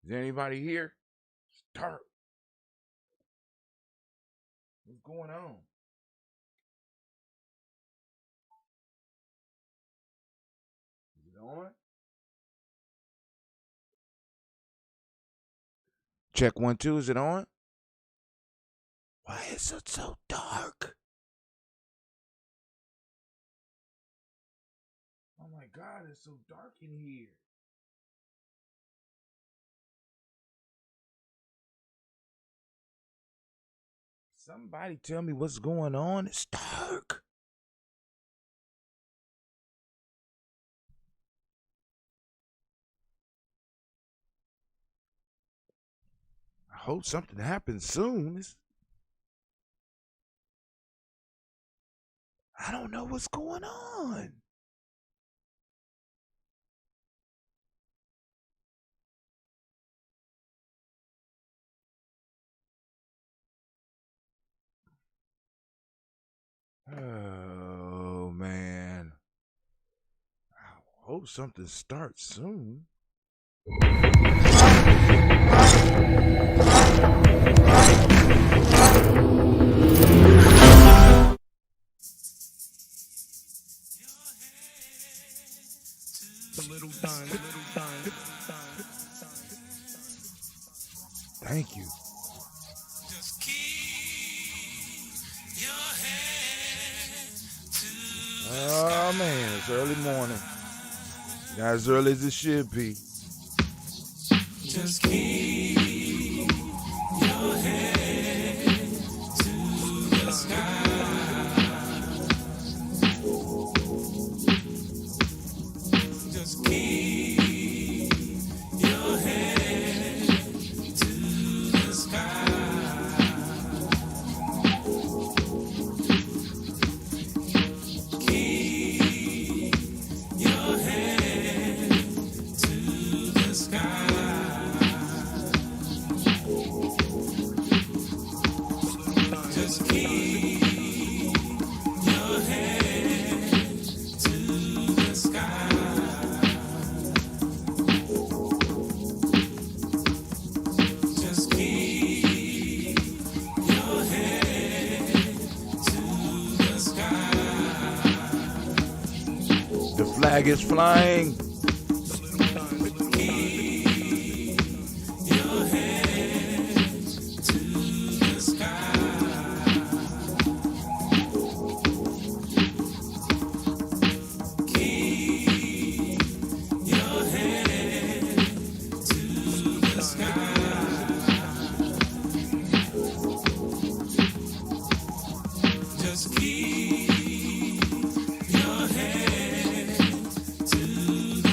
Is there anybody here? Start. What's going on? Is it on? Check 1, 2. Is it on? Why is it so dark? Oh my God, it's so dark in here. Somebody tell me what's going on. It's dark. I hope something happens soon. I don't know what's going on. Oh, man. I hope something starts soon. Thank you. Just keep your head to Oh man, it's early morning. Not as early as it should be. just keep your head to the sky. Just keep your head to the sky. Keep your head to the sky. Just keep your head to the sky. Just keep your head to the sky. The flag is flying. Keep your head to the sky. Keep your head to the sky. Just keep your head to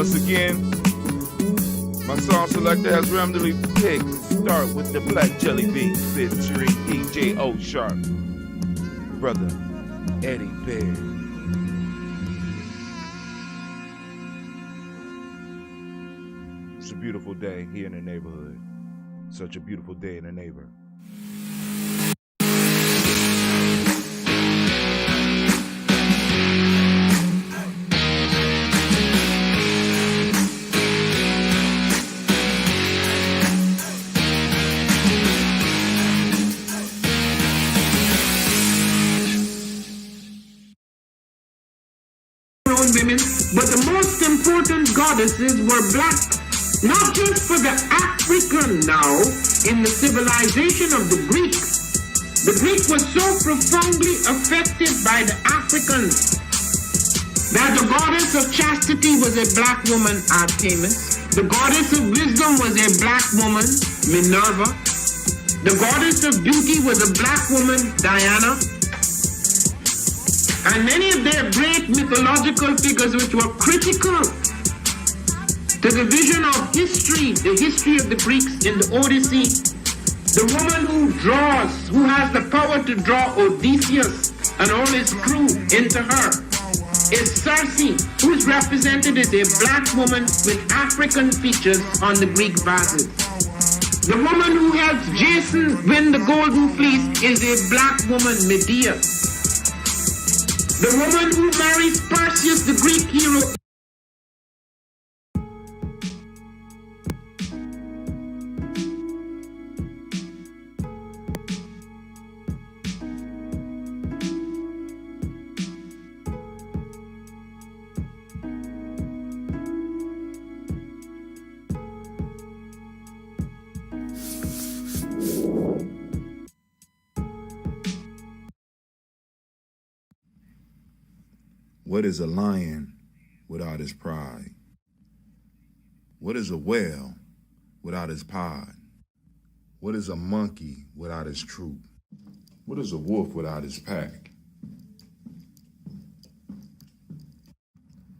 Once again, my song selector has randomly picked. Start with the Black Jelly Bean featuring DJ O Sharp, brother Eddie Bear. It's a beautiful day here in the neighborhood. Such a beautiful day in the neighborhood. Women, but the most important goddesses were black, not just for the African now in the civilization of the Greek. The Greek was so profoundly affected by the Africans that the goddess of chastity was a black woman, Artemis. The goddess of wisdom was a black woman, Minerva. The goddess of beauty was a black woman, Diana. And many of their great mythological figures which were critical to the vision of history, the history of the Greeks in the Odyssey. The woman who draws, who has the power to draw Odysseus and all his crew into her, is Circe, who is represented as a black woman with African features on the Greek vases. The woman who helps Jason win the Golden Fleece is a black woman, Medea. The woman who marries Perseus, the Greek hero. What is a lion without his pride? What is a whale without his pod? What is a monkey without his troop? What is a wolf without his pack?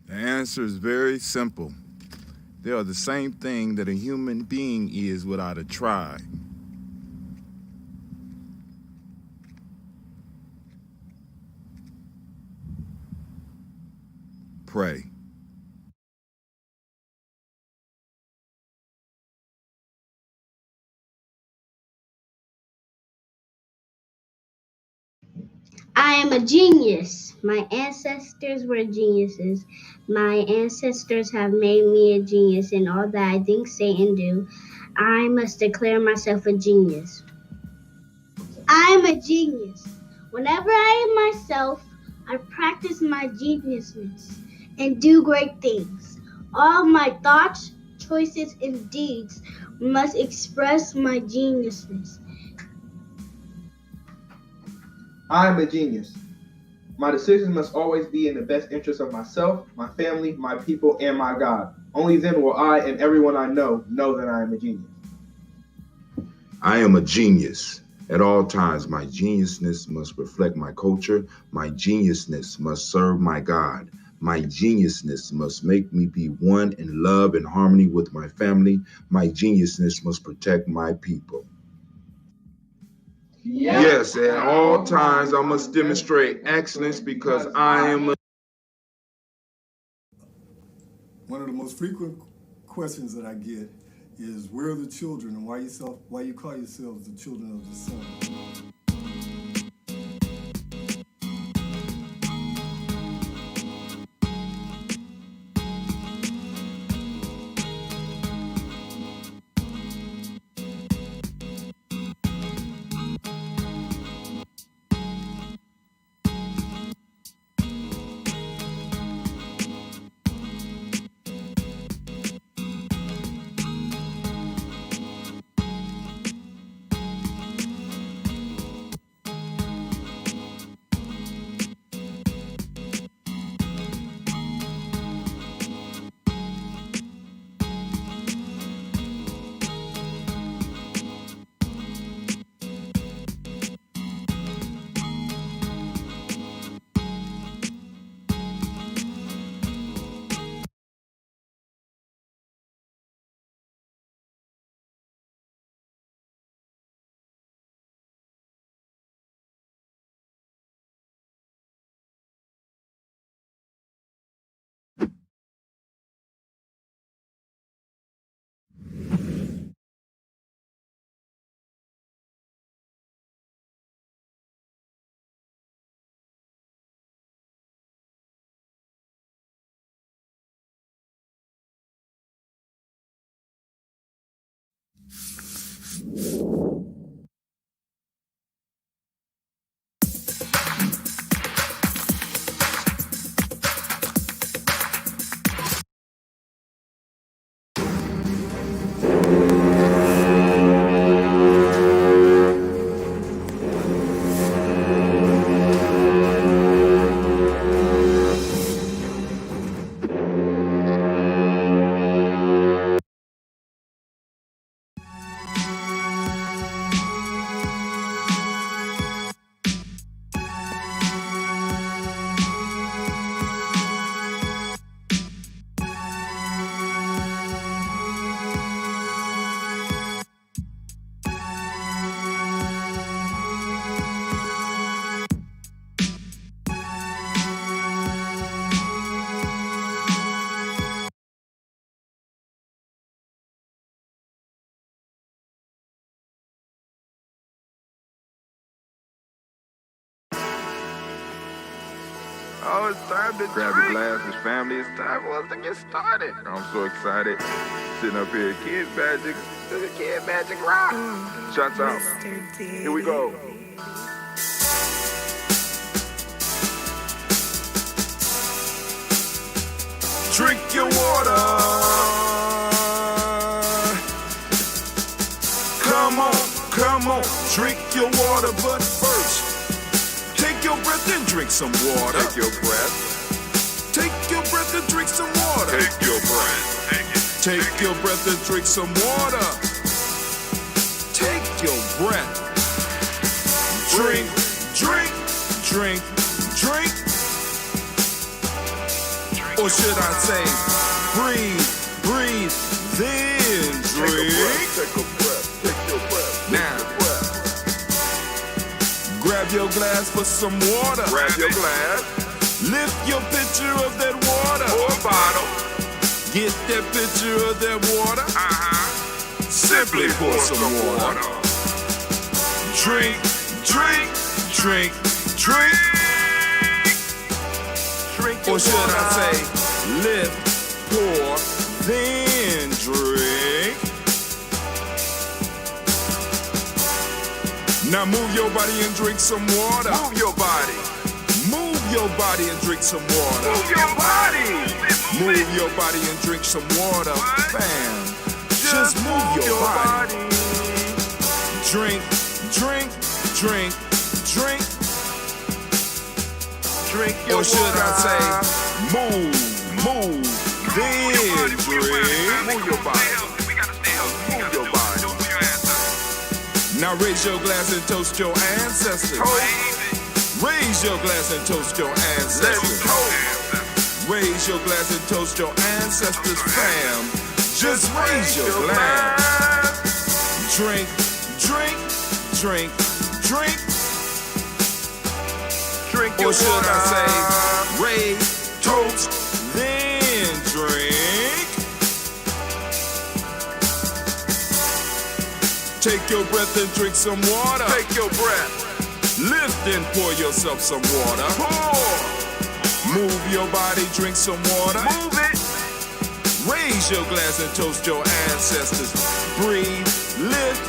The answer is very simple. They are the same thing that a human being is without a tribe. Pray. I am a genius. My ancestors were geniuses. My ancestors have made me a genius in all that I think, say, and do. I must declare myself a genius. I am a genius. Whenever I am myself, I practice my geniusness and do great things. All my thoughts, choices, and deeds must express my geniusness. I am a genius. My decisions must always be in the best interest of myself, my family, my people, and my God. Only then will I and everyone I know that I am a genius. I am a genius. At all times, my geniusness must reflect my culture. My geniusness must serve my God. My geniusness must make me be one in love and harmony with my family. My geniusness must protect my people. Yes, at all times, I must demonstrate excellence because I am a... One of the most frequent questions that I get is, where are the children and why you call yourselves the children of the sun? Oh, it's time to grab your glasses, family. It's time for us to get started. I'm so excited. Sitting up here, Kid Magic. Kid Magic Rock. Shots out. Here we go. Drink your water. Come on, drink your water, but first, take your breath and drink some water. Take your breath. Take your breath and drink some water. Take your breath. Take your breath and drink some water. Take your breath. Drink, drink, drink, drink. Or should I say, breathe, breathe, then drink. Take a breath. Take your breath. Now, grab your glass for some water. Grab your glass. Lift your pitcher of that water. Or bottle. Get that pitcher of that water. Simply pour some water. Drink, drink, drink, drink. Drink your or should water. I say, lift, pour, then drink. Now move your body and drink some water. Move your body. Move your body and drink some water. Move your body. Move your body and drink some water. Bam. Just move your body. Drink, drink, drink, drink. Drink your or should water. I say, move, then drink. Move your body. Move your body. Now raise your glass and toast your ancestors. Raise your glass and toast your ancestors. Raise your glass and toast your ancestors, fam. Just raise your glass. Drink, drink, drink, drink. Drink your or should water. I say, raise, toast, then drink. Take your breath and drink some water. Take your breath. Lift and pour yourself some water. Pour. Move your body, drink some water. Move it. Raise your glass and toast your ancestors. Breathe, lift,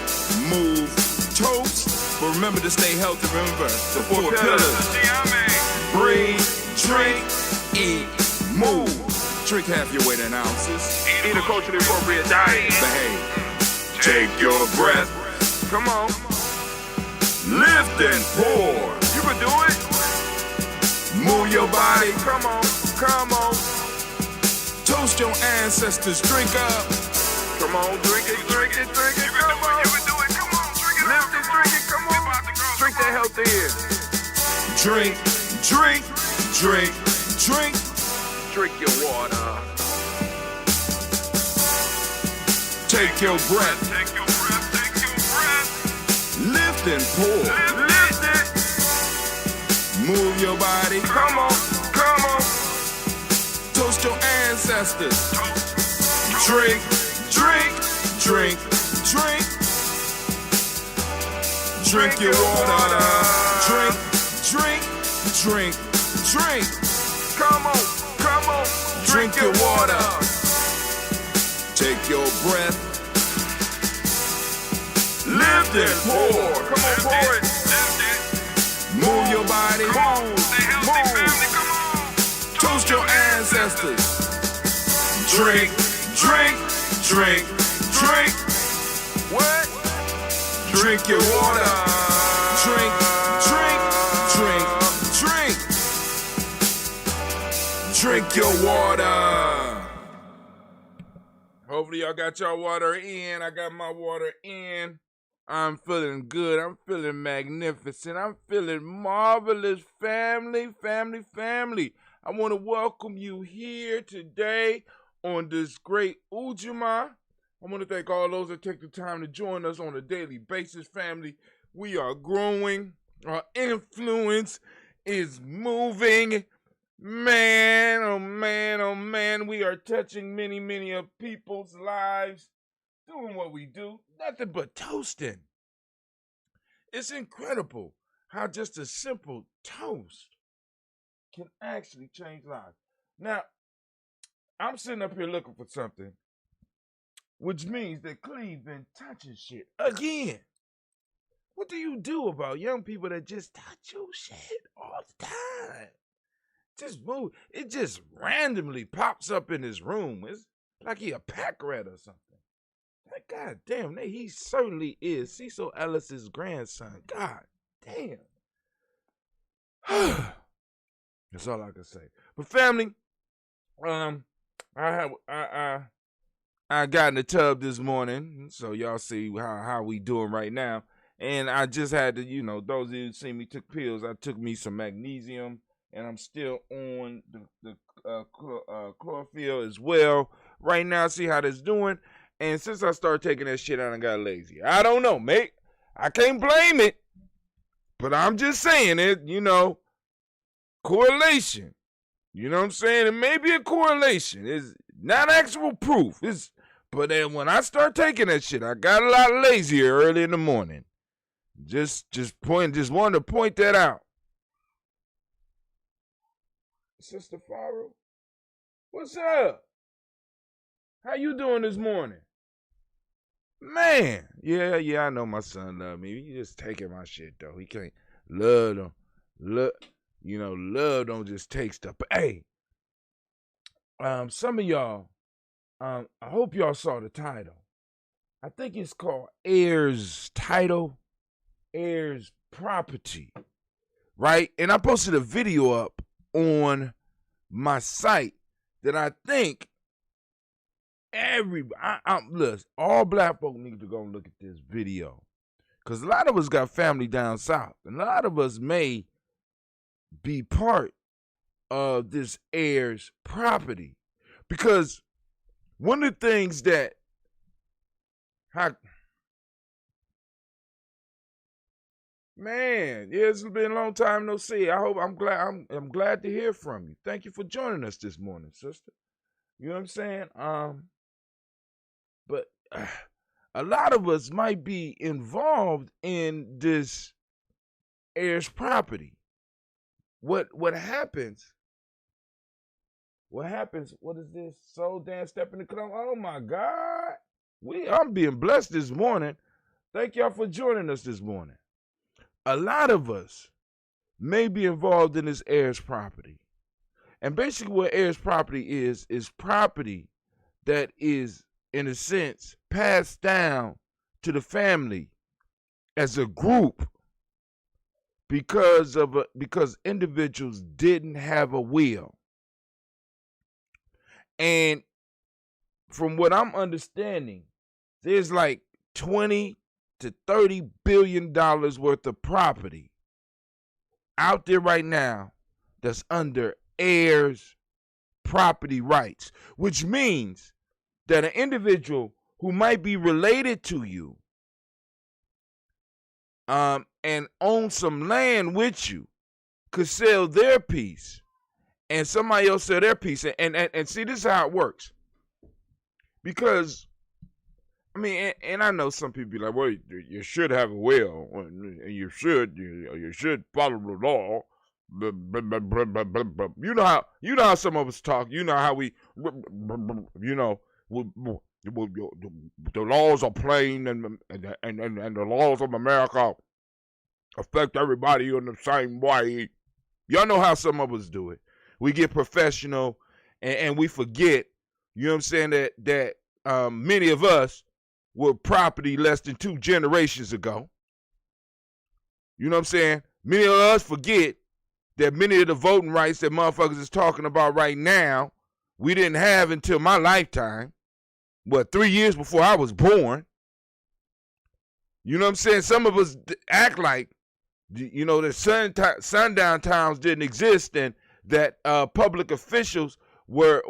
move, toast. But remember to stay healthy. Remember the four pillars. Breathe, drink, eat, move. Drink half your weight in ounces. Eat a culturally appropriate diet. Behave. Take your breath. Come on. Lift and pour. You can do it. Move your body. Come on. Come on. Toast your ancestors. Drink up. Come on. Drink it. Drink it. Drink it. Come on. You can do it. Come on. Drink it. Lift it. Drink it. Come on. Drink that health in. Drink. Drink. Drink. Drink. Drink your water. Take your breath. Take your breath. Take your breath. Lift and pour. Lift it. Move your body. Come on. Come on. Toast your ancestors. Drink. Drink. Drink. Drink. Drink your water. Drink. Drink. Drink. Drink. Come on. Come on. Drink your water. Take your breath. Lift and pour. Come on, pour it. Move your body. Move. Toast your ancestors. Drink, drink, drink, drink. What? Drink your water. Drink, drink, drink, drink. Drink your water. Hopefully y'all got y'all water in. I got my water in. I'm feeling good. I'm feeling magnificent. I'm feeling marvelous. Family. I want to welcome you here today on this great Ujaama. I want to thank all those that take the time to join us on a daily basis, family. We are growing. Our influence is moving. Man, oh man, oh man, we are touching many of people's lives, doing what we do, nothing but toasting. It's incredible how just a simple toast can actually change lives. Now, I'm sitting up here looking for something, which means that Cleve been touching shit again. What do you do about young people that just touch your shit all the time? Just move. It just randomly pops up in his room. It's like he a pack rat or something. Like, God damn, he certainly is Cecil Ellis's grandson. God damn. That's all I can say. But family, I got in the tub this morning, so y'all see how we doing right now. And I just had to, those of you who see me took pills. I took me some magnesium, and I'm still on the chlorophyll as well. Right now, see how this doing. And since I started taking that shit out, I got lazy. I don't know, mate. I can't blame it. But I'm just saying it, correlation. You know what I'm saying? It may be a correlation. It's not actual proof. But then when I start taking that shit, I got a lot lazier early in the morning. Just wanted to point that out. Sister Farrell, what's up? How you doing this morning? Man, yeah, I know my son love me. He just taking my shit though. He can't love them. Love don't just take stuff. But hey, some of y'all, I hope y'all saw the title. I think it's called Heir's title, Heir's property, right? And I posted a video up on my site that I think listen, all black folk need to go and look at this video, because a lot of us got family down south, and a lot of us may be part of this Heir's property, because one of the things that it's been a long time no see. I'm glad to hear from you. Thank you for joining us this morning, sister. You know what I'm saying? But a lot of us might be involved in this Heir's property. What happens? What happens? What is this? Soul dance stepping the club. Oh my God. I'm being blessed this morning. Thank y'all for joining us this morning. A lot of us may be involved in this Heir's property. And basically what Heir's property is property that is, in a sense, passed down to the family as a group because individuals didn't have a will. And from what I'm understanding, there's like 20 to 30 billion dollars worth of property out there right now that's under heirs property rights, which means that an individual who might be related to you and own some land with you could sell their piece, and somebody else sell their piece. And see, this is how it works. Because, I mean, and I know some people be like, well, you should have a will, and you should follow the law. You know how some of us talk. You know how we, the laws are plain, and the laws of America affect everybody in the same way. Y'all know how some of us do it. We get professional, and we forget, you know what I'm saying, that many of us were property less than 2 generations ago. You know what I'm saying? Many of us forget that many of the voting rights that motherfuckers is talking about right now, we didn't have until my lifetime. 3 years before I was born. You know what I'm saying? Some of us act like, that sundown towns didn't exist, and that public officials were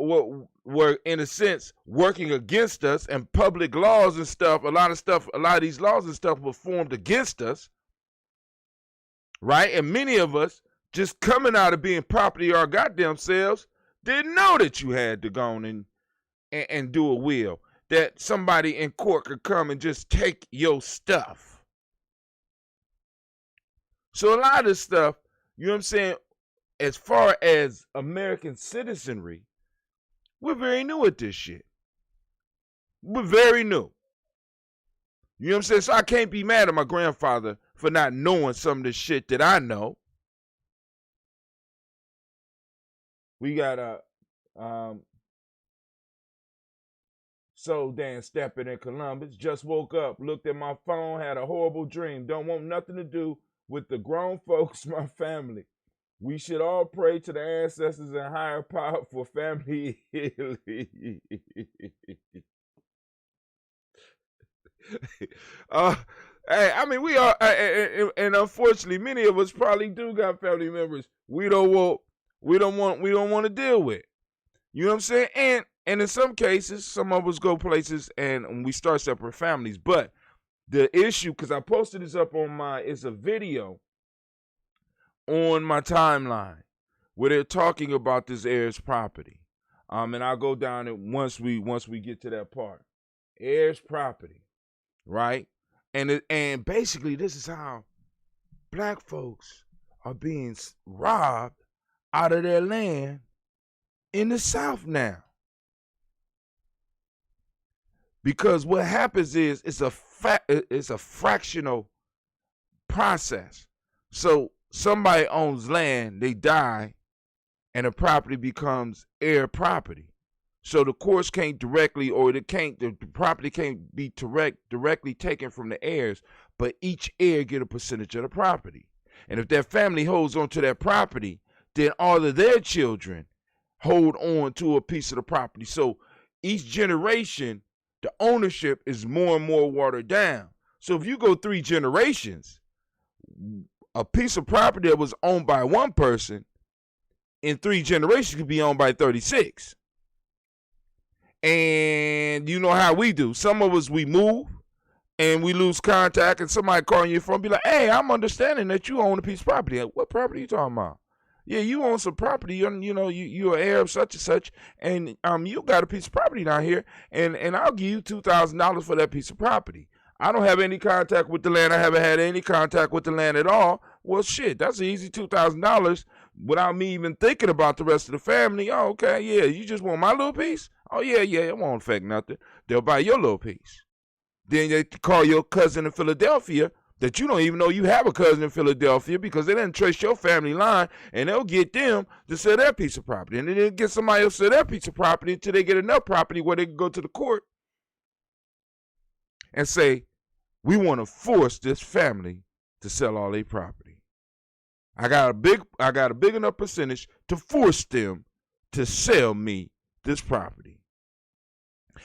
in a sense working against us, and public laws and stuff. A lot of these laws and stuff were formed against us, right? And many of us, just coming out of being property of our goddamn selves, didn't know that you had to go on and do a will, that somebody in court could come and just take your stuff. So a lot of stuff, you know what I'm saying, as far as American citizenry, we're very new at this shit. We're very new. You know what I'm saying? So I can't be mad at my grandfather for not knowing some of the shit that I know. We got Soul Dan stepping in Columbus. Just woke up, looked at my phone, had a horrible dream. Don't want nothing to do with the grown folks, my family. We should all pray to the ancestors and higher power for family healing. Hey, I mean, we are, and unfortunately, many of us probably do got family members we don't want to deal with. You know what I'm saying? And in some cases, some of us go places and we start separate families. But the issue, because I posted this up on it's a video on my timeline where they're talking about this Heir's property. And I'll go down it once we get to that part. Heir's property, right? And basically, this is how black folks are being robbed out of their land in the South now. Because what happens is it's a fractional process. So somebody owns land, they die, and the property becomes heir property. So the courts can't directly, or the property can't be directly taken from the heirs, but each heir get a percentage of the property. And if that family holds on to that property, then all of their children hold on to a piece of the property. So each generation, the ownership is more and more watered down. So if you go 3 generations, a piece of property that was owned by one person in 3 generations could be owned by 36. And you know how we do. Some of us, we move and we lose contact, and somebody calling your phone be like, hey, I'm understanding that you own a piece of property. What property are you talking about? Yeah, you own some property. You're an heir of such and such, and you got a piece of property down here, and I'll give you $2,000 for that piece of property. I don't have any contact with the land. I haven't had any contact with the land at all. Well, shit, that's an easy $2,000 without me even thinking about the rest of the family. Oh, okay, yeah, you just want my little piece? Oh, yeah, it won't affect nothing. They'll buy your little piece. Then they call your cousin in Philadelphia that you don't even know you have a cousin in Philadelphia because they didn't trace your family line, and they'll get them to sell their piece of property. And then they'll get somebody else to sell their piece of property until they get enough property where they can go to the court and say, we want to force this family to sell all their property. I got a big enough percentage to force them to sell me this property.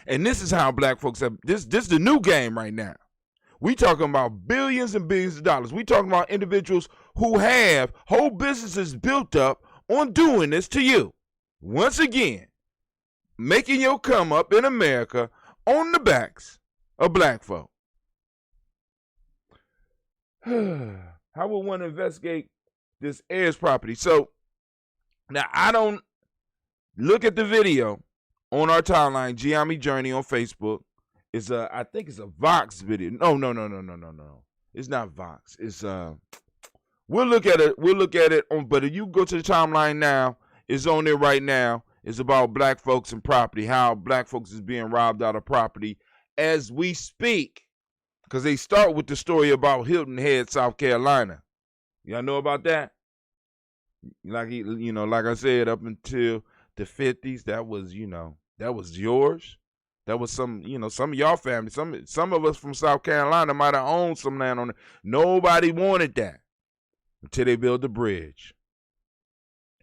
And this is how black folks have this is the new game right now. We talking about billions and billions of dollars. We talking about individuals who have whole businesses built up on doing this to you. Once again, making your come up in America on the backs of black folk. How would one investigate this Heir's property? So now I don't look at the video on our timeline, Ujaama Journey on Facebook. I think it's a Vox video. No. It's not Vox. It's we'll look at it on, but if you go to the timeline now, it's on there right now. It's about black folks and property, how black folks is being robbed out of property as we speak. Because they start with the story about Hilton Head, South Carolina. Y'all know about that? Like I said, up until the 50s, that was yours. That was some of y'all family. Some of us from South Carolina might have owned some land on it. Nobody wanted that until they built the bridge.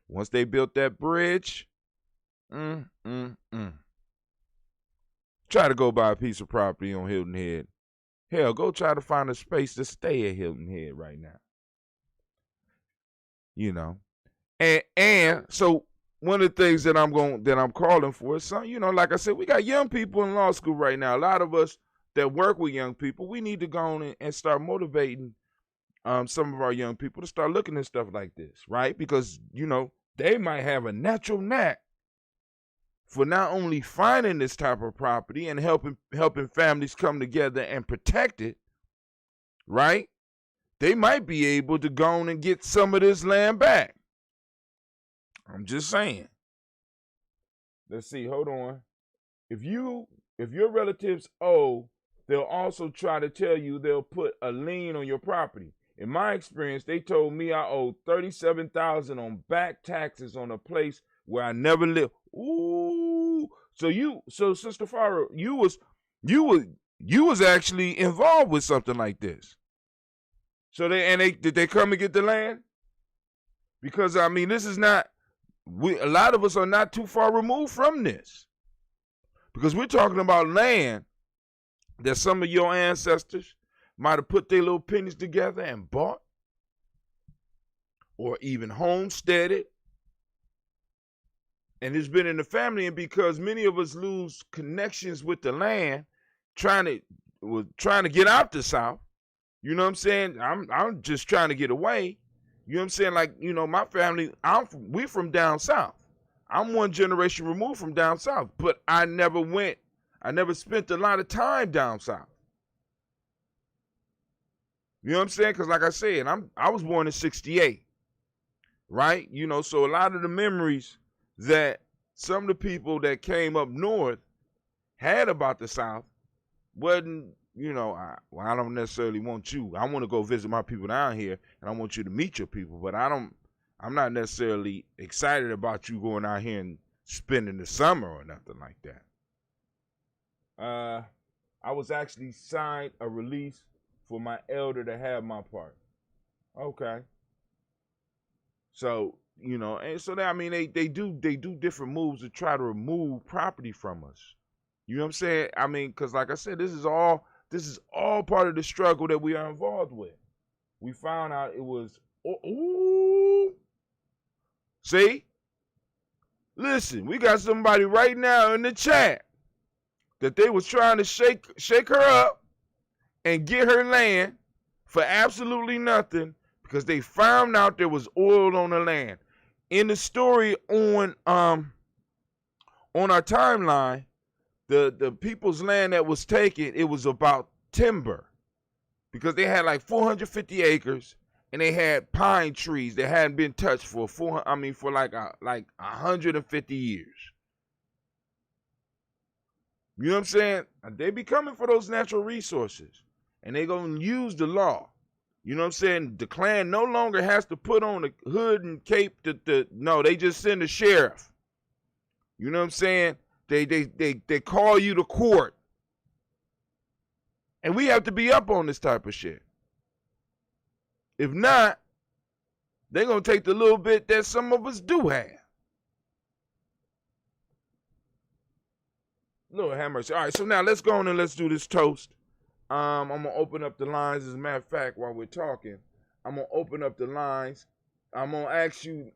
Once they built that bridge, try to go buy a piece of property on Hilton Head. Hell, go try to find a space to stay at Hilton Head right now. And so one of the things that I'm calling for is like I said, we got young people in law school right now. A lot of us that work with young people, we need to go on and start motivating some of our young people to start looking at stuff like this, right? Because they might have a natural knack for not only finding this type of property and helping families come together and protect it, right? They might be able to go on and get some of this land back. I'm just saying. Let's see. Hold on. If your relatives owe, they'll also try to tell you they'll put a lien on your property. In my experience, they told me I owed $37,000 on back taxes on a place where I never lived. Ooh. So Sister Farah, you was actually involved with something like this. So did they come and get the land? Because I mean, this is not, a lot of us are not too far removed from this. Because we're talking about land that some of your ancestors might have put their little pennies together and bought, or even homesteaded. And it's been in the family, and because many of us lose connections with the land, trying to get out the South. You know what I'm saying? I'm just trying to get away. You know what I'm saying? Like, you know, my family, we from down south. I'm one generation removed from down south, but I never spent a lot of time down south. You know what I'm saying? Because like I said, I was born in 68, right? You know, so a lot of the memories that some of the people that came up north had about the South wasn't, you know, I don't necessarily want you. I want to go visit my people down here, and I want you to meet your people, but I'm not necessarily excited about you going out here and spending the summer or nothing like that. I was actually signed a release for my elder to have my part. Okay. So, you know, and so I mean, they do different moves to try to remove property from us. You know what I'm saying? I mean, because like I said, this is all part of the struggle that we are involved with. We found out it was, see? Listen, we got somebody right now in the chat that they was trying to shake her up and get her land for absolutely nothing because they found out there was oil on the land. In the story on our timeline, the people's land that was taken, it was about timber because they had like 450 acres and they had pine trees that hadn't been touched for like 150 years. You know what I'm saying? They be coming for those natural resources and they gonna use the law. You know what I'm saying? The Klan no longer has to put on the hood and cape. No, they just send the sheriff. You know what I'm saying? They call you to court. And we have to be up on this type of shit. If not, they're going to take the little bit that some of us do have. Lord have mercy. All right, so now let's go on and let's do this toast. I'm going to open up the lines. As a matter of fact, while we're talking, I'm going to open up the lines. I'm going to ask you,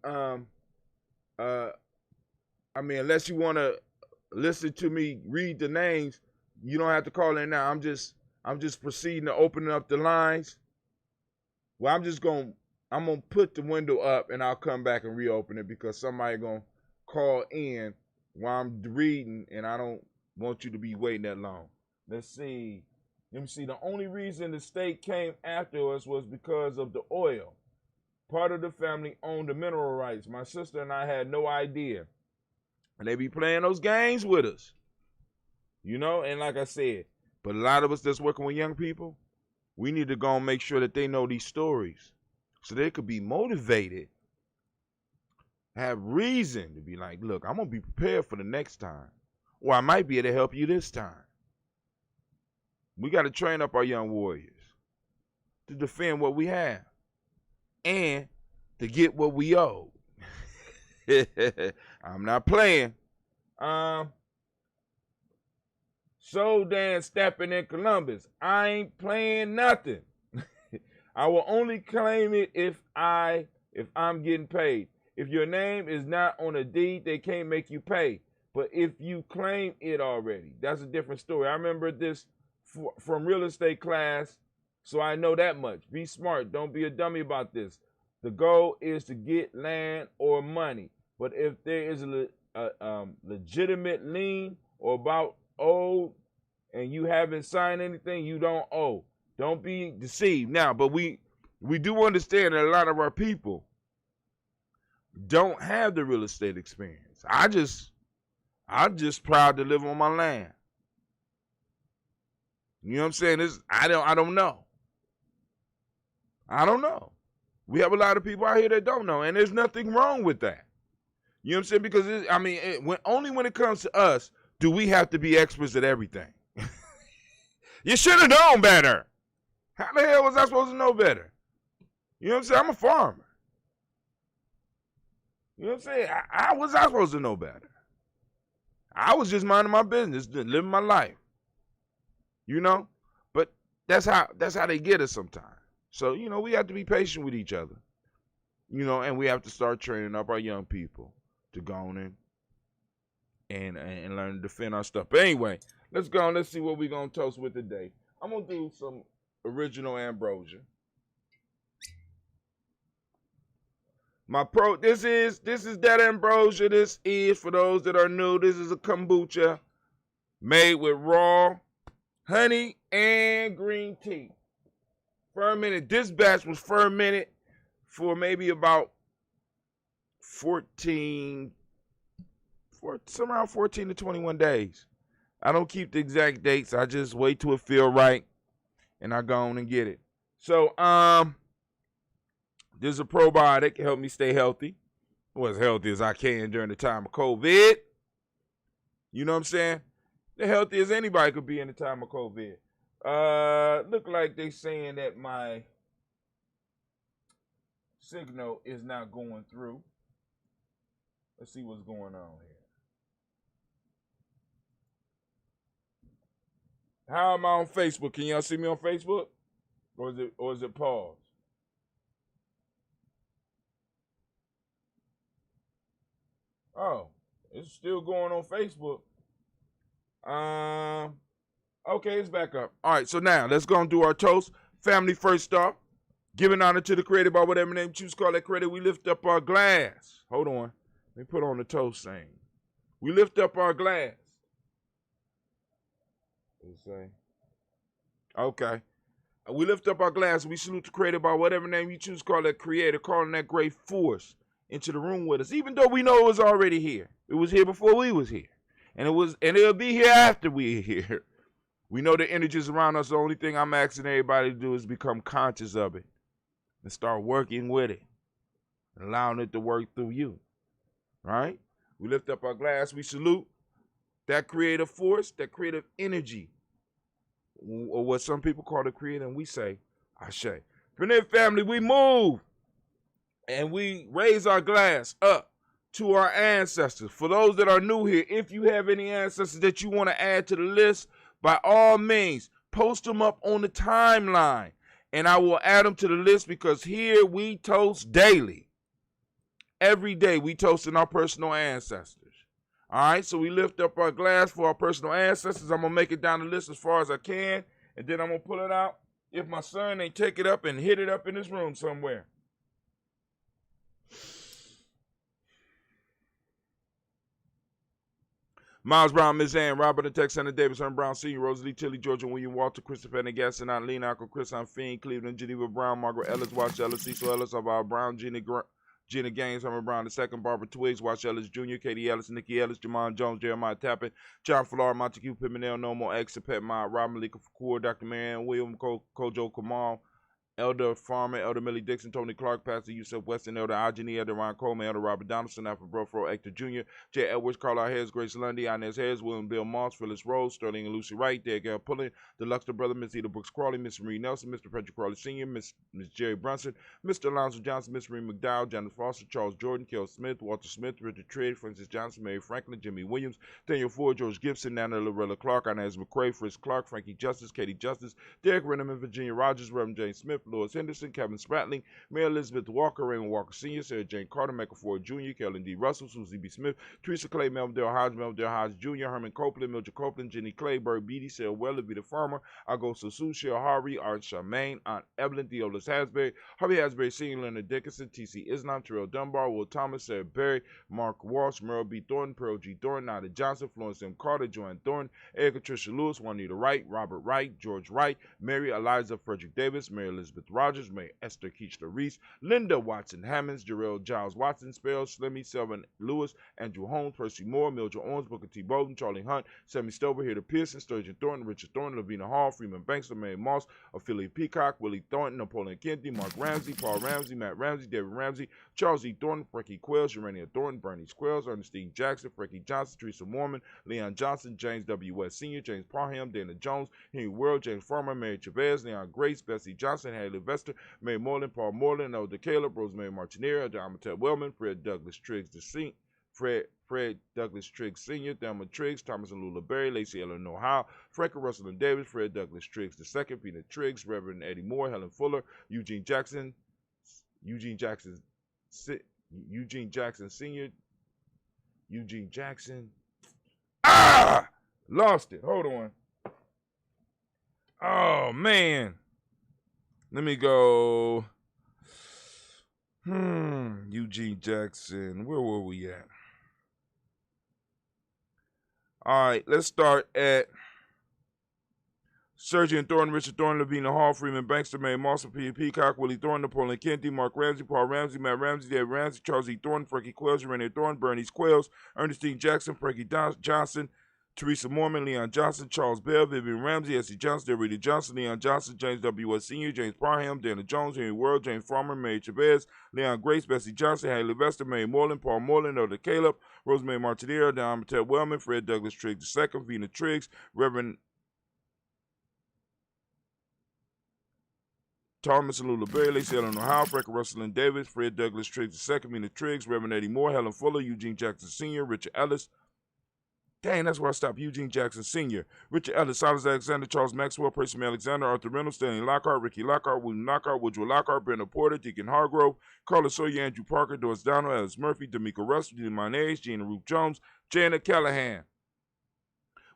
unless you want to listen to me read the names, you don't have to call in now. I'm just proceeding to open up the lines. Well, I'm gonna put the window up and I'll come back and reopen it because somebody gonna call in while I'm reading and I don't want you to be waiting that long. Let's see. Let me see. The only reason the state came after us was because of the oil. Part of the family owned the mineral rights. My sister and I had no idea. And they be playing those games with us. You know, and like I said, but a lot of us that's working with young people, we need to go and make sure that they know these stories so they could be motivated, have reason to be like, look, I'm going to be prepared for the next time. Or I might be able to help you this time. We got to train up our young warriors to defend what we have and to get what we owe. I'm not playing. So Dan stepping in Columbus. I ain't playing nothing. I will only claim it if I'm getting paid. If your name is not on a deed, they can't make you pay. But if you claim it already, that's a different story. I remember this from real estate class, so I know that much. Be smart. Don't be a dummy about this. The goal is to get land or money. But if there is a legitimate lien or about owed and you haven't signed anything, you don't owe. Don't be deceived. Now, but we do understand that a lot of our people, don't have the real estate experience. I'm just proud to live on my land. You know what I'm saying? I don't know. I don't know. We have a lot of people out here that don't know, and there's nothing wrong with that. You know what I'm saying? Because only when it comes to us do we have to be experts at everything. You should have known better. How the hell was I supposed to know better? You know what I'm saying? I'm a farmer. You know what I'm saying? How was I supposed to know better? I was just minding my business, living my life. You know? But that's how they get us sometimes. So, you know, we have to be patient with each other. You know, and we have to start training up our young people to go on and learn to defend our stuff. But anyway, let's go on. Let's see what we're going to toast with today. I'm going to do some original ambrosia. This is that ambrosia. This is, for those that are new, this is a kombucha made with raw honey and green tea. Fermented. This batch was fermented for maybe about 14 to 21 days. I don't keep the exact dates. I just wait till it feel right, and I go on and get it. So, this is a probiotic. Help me stay healthy. Or as healthy as I can during the time of COVID. You know what I'm saying? The healthiest anybody could be in the time of COVID. Look like they saying that my signal is not going through. Let's see what's going on here. How am I on Facebook? Can y'all see me on Facebook? Or is it paused? Oh, it's still going on Facebook. Okay, it's back up. All right, so now let's go and do our toast. Family first off. Giving honor to the Creator by whatever name you choose to call that Creator. We lift up our glass. Hold on. Let me put on the toast thing. We lift up our glass. Okay. We lift up our glass. We salute the Creator by whatever name you choose to call that Creator, calling that great force into the room with us, even though we know it was already here. It was here before we was here. And it'll be here after we're here. We know the energies around us. The only thing I'm asking everybody to do is become conscious of it and start working with it and allowing it to work through you. Right? We lift up our glass. We salute that creative force, that creative energy, or what some people call the creator, and we say, Ashe. From that family, we move and we raise our glass up to our ancestors. For those that are new here, if you have any ancestors that you want to add to the list, by all means, post them up on the timeline, and I will add them to the list, because here we toast daily. Every day we toasting our personal ancestors. All right, so we lift up our glass for our personal ancestors. I'm going to make it down the list as far as I can, and then I'm going to pull it out if my son ain't take it up and hit it up in his room somewhere. Miles Brown, Miss Ann, Robert and Tex, Senator Davis, Herm Brown Sr., Rosalie Tilly, Georgia, William Walter, Christopher and Gaston, Eileen, Uncle Chris, Fiend, Cleveland, Geneva Brown, Margaret Ellis, Watch Ellis, Cecil Ellis, Alvaro Brown, Gina Gaines, Herman Brown II, Barbara Twiggs, Watch Ellis Jr., Katie Ellis, Nikki Ellis, Jamon Jones, Jeremiah Tappan, John Flora, Montague Pimenel, No More X, Pet Mod, Rob Malika Fakur, Dr. Marianne, William Kojo Kamal, Elder Farmer, Elder Millie Dixon, Tony Clark, Pastor Yusuf Weston, Elder Ajani, Elder Ron Coleman, Elder Robert Donaldson, Alfred Brofro, Hector Jr., J. Edwards, Carlisle Harris, Grace Lundy, Inez Harris, William Bill Moss, Phyllis Rose, Sterling and Lucy Wright, Dale Pullen, the Luxter brother, Miss Eda Brooks Crawley, Miss Marie Nelson, Mr. Patrick Crawley Sr., Miss Jerry Brunson, Mr. Alonzo Johnson, Miss Marie McDowell, Janet Foster, Charles Jordan, Kel Smith, Walter Smith, Richard Tredd, Francis Johnson, Mary Franklin, Jimmy Williams, Daniel Ford, George Gibson, Nana Lorella Clark, Inez McCrae, Fritz Clark, Frankie Justice, Katie Justice, Derek Renneman, Virginia Rogers, Reverend James Smith, Louis Henderson, Kevin Spratling, Mary Elizabeth Walker, Raymond Walker Sr., Sarah Jane Carter, Michael Ford Jr., Kellen D. Russell, Susie B. Smith, Teresa Clay, Melville Hodge Jr., Herman Copeland, Mildred Copeland, Jenny Clay, Bird Beatty, Sarah Weller, Vita Farmer, Augusto Sue, Cheryl Harvey, Art Charmaine, Aunt Evelyn, Theolis Hasbury, Harvey Hasbury Sr., Leonard Dickinson, T.C. Islam, Terrell Dunbar, Will Thomas, Sarah Berry, Mark Walsh, Merle B. Thornton, Pearl G. Thornton, Nada Johnson, Florence M. Carter, Joanne Thornton, Erica Tricia Lewis, Juanita Wright, Robert Wright, George Wright, Mary Eliza Frederick Davis, Mary Elizabeth Elizabeth Rogers, May Esther Keachler Reese, Linda Watson Hammonds, Jarrell Giles Watson Spells, Slimmy Selvin Lewis, Andrew Holmes, Percy Moore, Mildred Owens, Booker T. Bolden, Charlie Hunt, Sammy Stover, Hilda Pearson, Sturgeon Thornton, Richard Thornton, Lavina Hall, Freeman Banks, Mary Moss, Ophelia Peacock, Willie Thornton, Napoleon Kennedy, Mark Ramsey, Paul Ramsey, Matt Ramsey, David Ramsey, Charles E. Thornton, Frankie Quells, Urania Thornton, Bernie Squells, Ernestine Jackson, Frankie Johnson, Teresa Mormon, Leon Johnson, James W. West Sr., James Parham, Dana Jones, Henry World, James Farmer, Mary Chavez, Leon Grace, Bessie Johnson, Haley Vester, Mary Moreland, Paul Moreland, Elder Caleb, Rosemary Martinera, Amatel Wellman, Fred Douglas Triggs, Fred Douglas Triggs Sr., Thelma Triggs, Thomas and Lula Berry, Lacey Eleanor Howe, Frankie Russell and Davis, Fred Douglas Triggs II, Peter Triggs, Reverend Eddie Moore, Helen Fuller, Eugene Jackson Sr., Eugene Jackson. Lost it. Hold on. Oh, man. Let me go. Eugene Jackson. Where were we at? All right, let's start at Sergeant Thornton, Richard Thornton, Lavina Hall, Freeman Banks, Mary Moss, P. Peacock, Willie Thornton, Napoleon Kennedy, Mark Ramsey, Paul Ramsey, Matt Ramsey, David Ramsey, Charles E. Thornton, Frankie Quells, Renee Thornton, Bernice Quells, Ernestine Jackson, Frankie Johnson, Teresa Mormon, Leon Johnson, Charles Bell, Vivian Ramsey, S.C. Johnson, Rita Johnson, Leon Johnson, James W. S. Sr., James Parham, Dana Jones, Henry World, James Farmer, Mary Chavez, Leon Grace, Bessie Johnson, Haley Vester, Mary Moreland, Paul Moreland, Elder Caleb, Rosemary Martinera, Don Mattel Wellman, Fred Douglas Triggs II, Vina Triggs, Reverend Thomas and Lula Berry, Lacey Eleanor Howe, Frankie Russell and Davis, Fred Douglas Triggs II, Vina Triggs, Reverend Eddie Moore, Helen Fuller, Eugene Jackson Sr., Richard Ellis. Dang, that's where I stopped. Eugene Jackson Sr., Richard Ellis, Silas Alexander, Charles Maxwell, Percy Alexander, Arthur Reynolds, Stanley Lockhart, Ricky Lockhart, William Lockhart, Woodrow Lockhart, Brenda Porter, Deacon Hargrove, Carlos Sawyer, Andrew Parker, Doris Donald, Alice Murphy, D'Amico Russell, Judy Mayonnaise, Gina Ruth Jones, Janet Callahan.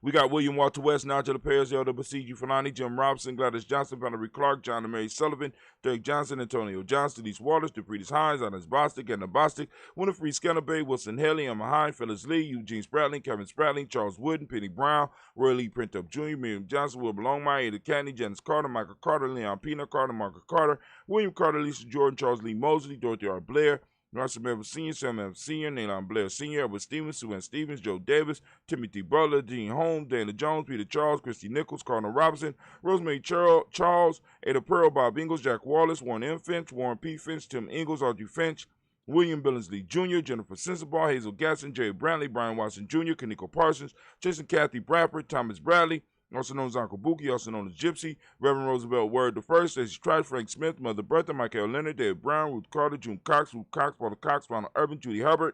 We got William Walter West, Nigel Perez, Elder Basiji Fulani, Jim Robinson, Gladys Johnson, Valerie Clark, John and Mary Sullivan, Derek Johnson, Antonio Johnson, Denise Waters, DeFritis Hines, Anna Bostic, Edna Bostic, Winifred Scanabay, Wilson Haley, Emma Hine, Phyllis Lee, Eugene Spratling, Kevin Spratling, Charles Wooden, Penny Brown, Roy Lee Printup Jr., Miriam Johnson, Wilbur Longmire, Ada Catney, Janice Carter, Michael Carter, Leon Pina Carter, Margaret Carter, William Carter, Lisa Jordan, Charles Lee Mosley, Dorothy R. Blair, Russell Evans Sr., Sam Evans Sr., Nayland Blair Sr., Edward Stevens, Sue Ann Stevens, Joe Davis, Timothy Butler, Dean Holmes, Dana Jones, Peter Charles, Christy Nichols, Cardinal Robinson, Rosemary Charles, Ada Pearl, Bob Ingalls, Jack Wallace, Warren M. Finch, Warren P. Finch, Tim Ingalls, Audrey Finch, William Billingsley Jr., Jennifer Sensabaugh, Hazel Gasson, Jerry Brantley, Brian Watson Jr., Kaniko Parsons, Jason Kathy Bradford, Thomas Bradley, also known as Uncle Buki, also known as Gypsy, Reverend Roosevelt Word I, Stacey Trice, Frank Smith, Mother Bertha, Michael Leonard, David Brown, Ruth Carter, June Cox, Ruth Cox, Paula Cox, Ronald Urban, Judy Hubbard,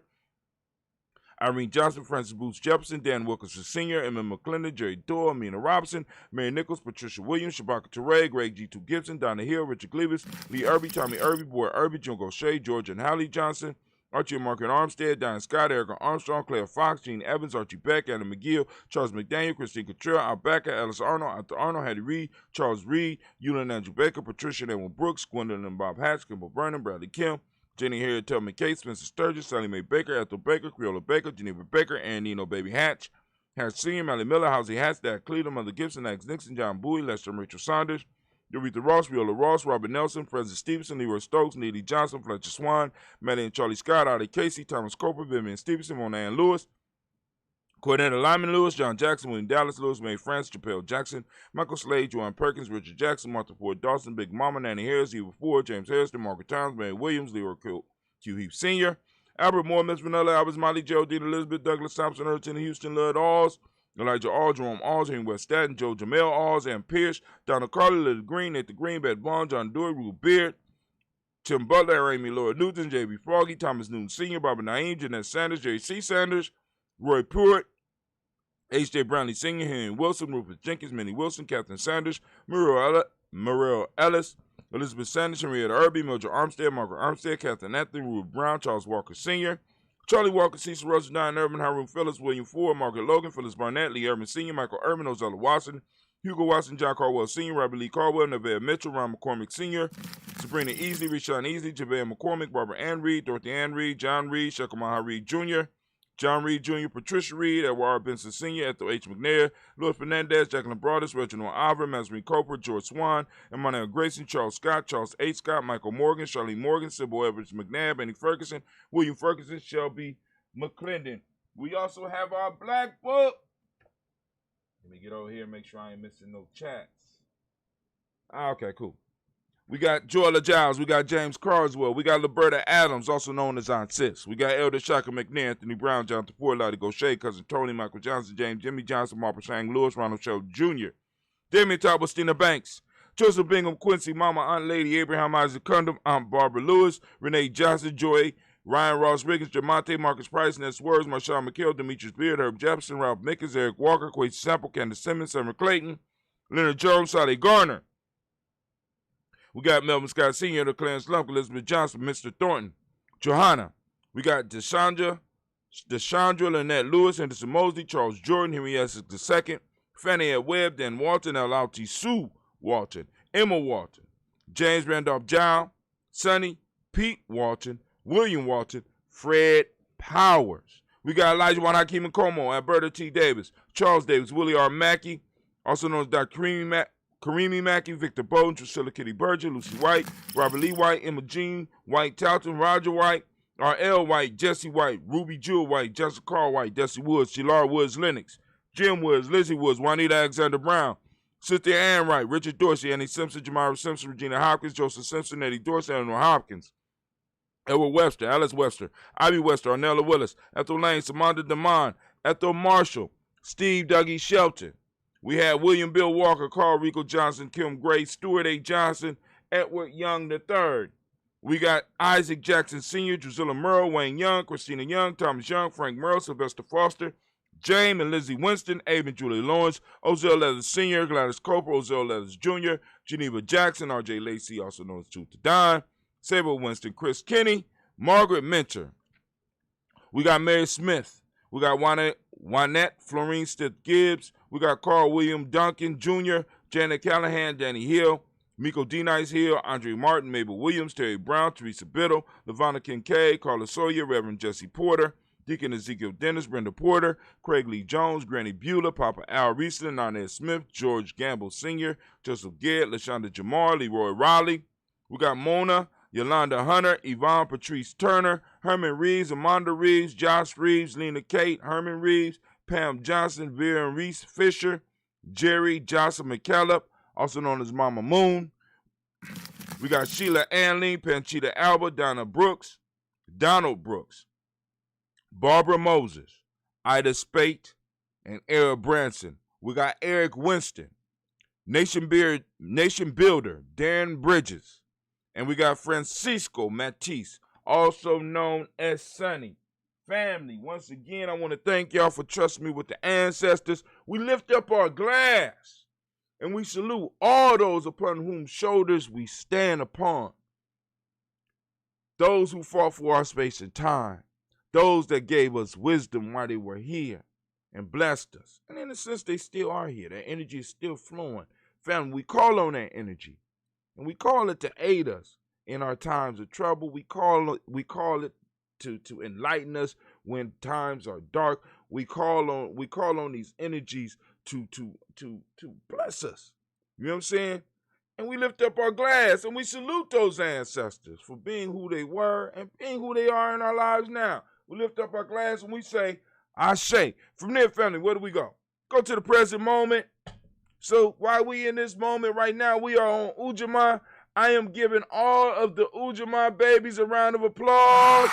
Irene Johnson, Francis Booth Jefferson, Dan Wilkinson Sr., Emma McClendon, Jerry Doyle, Amina Robinson, Mary Nichols, Patricia Williams, Shabaka Teray, Greg G2 Gibson, Donna Hill, Richard Gleavis, Lee Irby, Tommy Irby, Boy Irby, Junko Shea, George and Hallie Johnson, Archie and Margaret Armstead, Diane Scott, Erica Armstrong, Claire Fox, Gene Evans, Archie Beck, Anna McGill, Charles McDaniel, Christine Cottrell, Albaca, Alice Arnold, Arthur Arnold, Hattie Reed, Charles Reed, Eula and Andrew Baker, Patricia and Edwin Brooks, Gwendolyn and Bob Hatch, Kimball Vernon, Bradley Kim, Jenny Harriet, Tubman Kate, Spencer Sturgis, Sally Mae Baker, Ethel Baker, Creola Baker, Geneva Baker, and Nino Baby Hatch, Hatch Sr., Mally Miller, Housie Hatch, Dad Cleveland, Mother Gibson, Max Nixon, John Bowie, Lester and Rachel Saunders, Aretha Ross, Viola Ross, Robert Nelson, Francis Stevenson, Leroy Stokes, Neely Johnson, Fletcher Swan, Maddie and Charlie Scott, Audie Casey, Thomas Coper, Vivian Stevenson, Monahan Lewis, Cornetta Lyman Lewis, John Jackson, William Dallas Lewis, Mae France, Chappelle Jackson, Michael Slade, Joanne Perkins, Richard Jackson, Martha Ford Dawson, Big Mama, Nanny Harris, Eva Ford, James Harrison, Margaret Towns, Mary Williams, Leroy Q Heath Sr., Albert Moore, Miss Vanilla, Albert Molly, Geraldine Elizabeth, Douglas Thompson, Erton, Houston, Lud Alls, Elijah All, Jerome Alls, Henry West Staten, Joe Jamel Alls, Ann Pierce, Donald Carter, Little Green, Nathan Green, Beth Bond, John Dewey, Rube Beard, Tim Butler, Amy Laura Newton, J.B. Froggy, Thomas Newton Sr., Barbara Naeem, Jeanette Sanders, J.C. Sanders, Roy Pruitt, H.J. Brownlee Sr., Henry Wilson, Rufus Jenkins, Minnie Wilson, Catherine Sanders, Muriel Ellis, Elizabeth Sanders, Henrietta Irby, Mildred Armstead, Margaret Armstead, Catherine Anthony, Ruth Brown, Charles Walker Sr., Charlie Walker, Cecil Russell, Diane Urban, Haroon Phillips, William Ford, Margaret Logan, Phyllis Barnett, Lee Urban Sr., Michael Urban, Ozella Watson, Hugo Watson, John Caldwell Sr., Robert Lee Caldwell, Nevada Mitchell, Ron McCormick Sr., Sabrina Easley, Rashawn Easley, Javale McCormick, Barbara Ann Reed, Dorothy Ann Reed, John Reed, Shekamaha Reed Jr., John Reed Jr., Patricia Reed, Edward R. Benson Sr., Ethel H. McNair, Louis Fernandez, Jacqueline Broadus, Reginald Ivor, Mazarin Cooper, George Swan, Emmanuel Grayson, Charles Scott, Charles H. Scott, Michael Morgan, Charlene Morgan, Sybil Evans McNabb, Annie Ferguson, William Ferguson, Shelby McClendon. We also have our black book. Let me get over here and make sure I ain't missing no chats. Okay, cool. We got Joella Giles. We got James Carswell. We got Liberta Adams, also known as Aunt Sis. We got Elder Shaka McNair, Anthony Brown, Jonathan Ford, Lottie Gaucher, Cousin Tony, Michael Johnson, James Jimmy Johnson, Marple Shang Lewis, Ronald Shelton Jr., Damian Talbot, Stina Banks, Joseph Bingham, Quincy, Mama, Aunt Lady, Abraham Isaac Cundum, Aunt Barbara Lewis, Renee Johnson, Joy, Ryan Ross Riggins, Jamonte, Marcus Price, Ness Words, Marshawn McHale, Demetrius Beard, Herb Jefferson, Ralph Mickens, Eric Walker, Quacy Sample, Candace Simmons, Summer Clayton, Leonard Jones, Sade Garner. We got Melvin Scott Sr., the Clarence Lump, Elizabeth Johnson, Mr. Thornton, Johanna. We got Deshandra Lynette Lewis, Anderson Mosley, Charles Jordan, Henry Essex II, Fannie Ed Webb, Dan Walton, L.L.T. Sue Walton, Emma Walton, James Randolph Jow, Sonny, Pete Walton, William Walton, Fred Powers. We got Elijah Juan Hakeem Nkomo, Alberta T. Davis, Charles Davis, Willie R. Mackey, also known as Dr. Karimi Mackey, Victor Bowden, Drusilla Kitty Berger, Lucy White, Robert Lee White, Emma Jean White Talton, Roger White, R.L. White, Jesse White, Ruby Jewel White, Jessica Carl White, Desi Woods, Shilar Woods Lennox, Jim Woods, Lizzie Woods, Juanita Alexander Brown, Sister Ann Wright, Richard Dorsey, Annie Simpson, Jamira Simpson, Regina Hopkins, Joseph Simpson, Eddie Dorsey, Eleanor Hopkins, Edward Webster, Alice Webster, Ivy Webster, Arnella Willis, Ethel Lane, Samantha DeMond, Ethel Marshall, Steve Dougie Shelton. We had William Bill Walker, Carl Rico Johnson, Kim Gray, Stuart A. Johnson, Edward Young III. We got Isaac Jackson Sr., Drusilla Merle, Wayne Young, Christina Young, Thomas Young, Frank Merle, Sylvester Foster, James and Lizzie Winston, Abe and Julie Lawrence, Ozell Leathers Sr., Gladys Cooper, Ozell Leathers Jr., Geneva Jackson, R.J. Lacey, also known as Truth to Dime, Sable Winston, Chris Kinney, Margaret Minter. We got Mary Smith. We got Wynette Florine Stith Gibbs. We got Carl William Duncan Jr., Janet Callahan, Danny Hill, Miko D. Nice Hill, Andre Martin, Mabel Williams, Terry Brown, Teresa Biddle, LaVonna Kincaid, Carla Sawyer, Reverend Jesse Porter, Deacon Ezekiel Dennis, Brenda Porter, Craig Lee Jones, Granny Beulah, Papa Al Riesland, Narnette Smith, George Gamble Sr., Joseph Gedd, LaShonda Jamar, Leroy Riley. We got Mona, Yolanda Hunter, Yvonne Patrice Turner, Herman Reeves, Amanda Reeves, Josh Reeves, Lena Kate, Herman Reeves, Pam Johnson, Vera and Reese Fisher, Jerry Jocelyn McKellop, also known as Mama Moon. We got Sheila Anlene, Panchita Alba, Donald Brooks, Barbara Moses, Ida Spate, and Eric Branson. We got Eric Winston, Nation Builder, Darren Bridges, and we got Francisco Matisse, also known as Sonny. Family, once again, I want to thank y'all for trusting me with the ancestors. We lift up our glass, and we salute all those upon whom shoulders we stand upon. Those who fought for our space and time. Those that gave us wisdom while they were here and blessed us. And in a sense, they still are here. Their energy is still flowing. Family, we call on that energy, and we call it to aid us in our times of trouble. We call it to enlighten us when times are dark. We call on these energies to bless us. You know what I'm saying? And we lift up our glass and we salute those ancestors for being who they were and being who they are in our lives now. We lift up our glass and we say, Ashe. From there, family, where do we go? Go to the present moment. So while we in this moment right now, we are on Ujaama. I am giving all of the Ujaama babies a round of applause.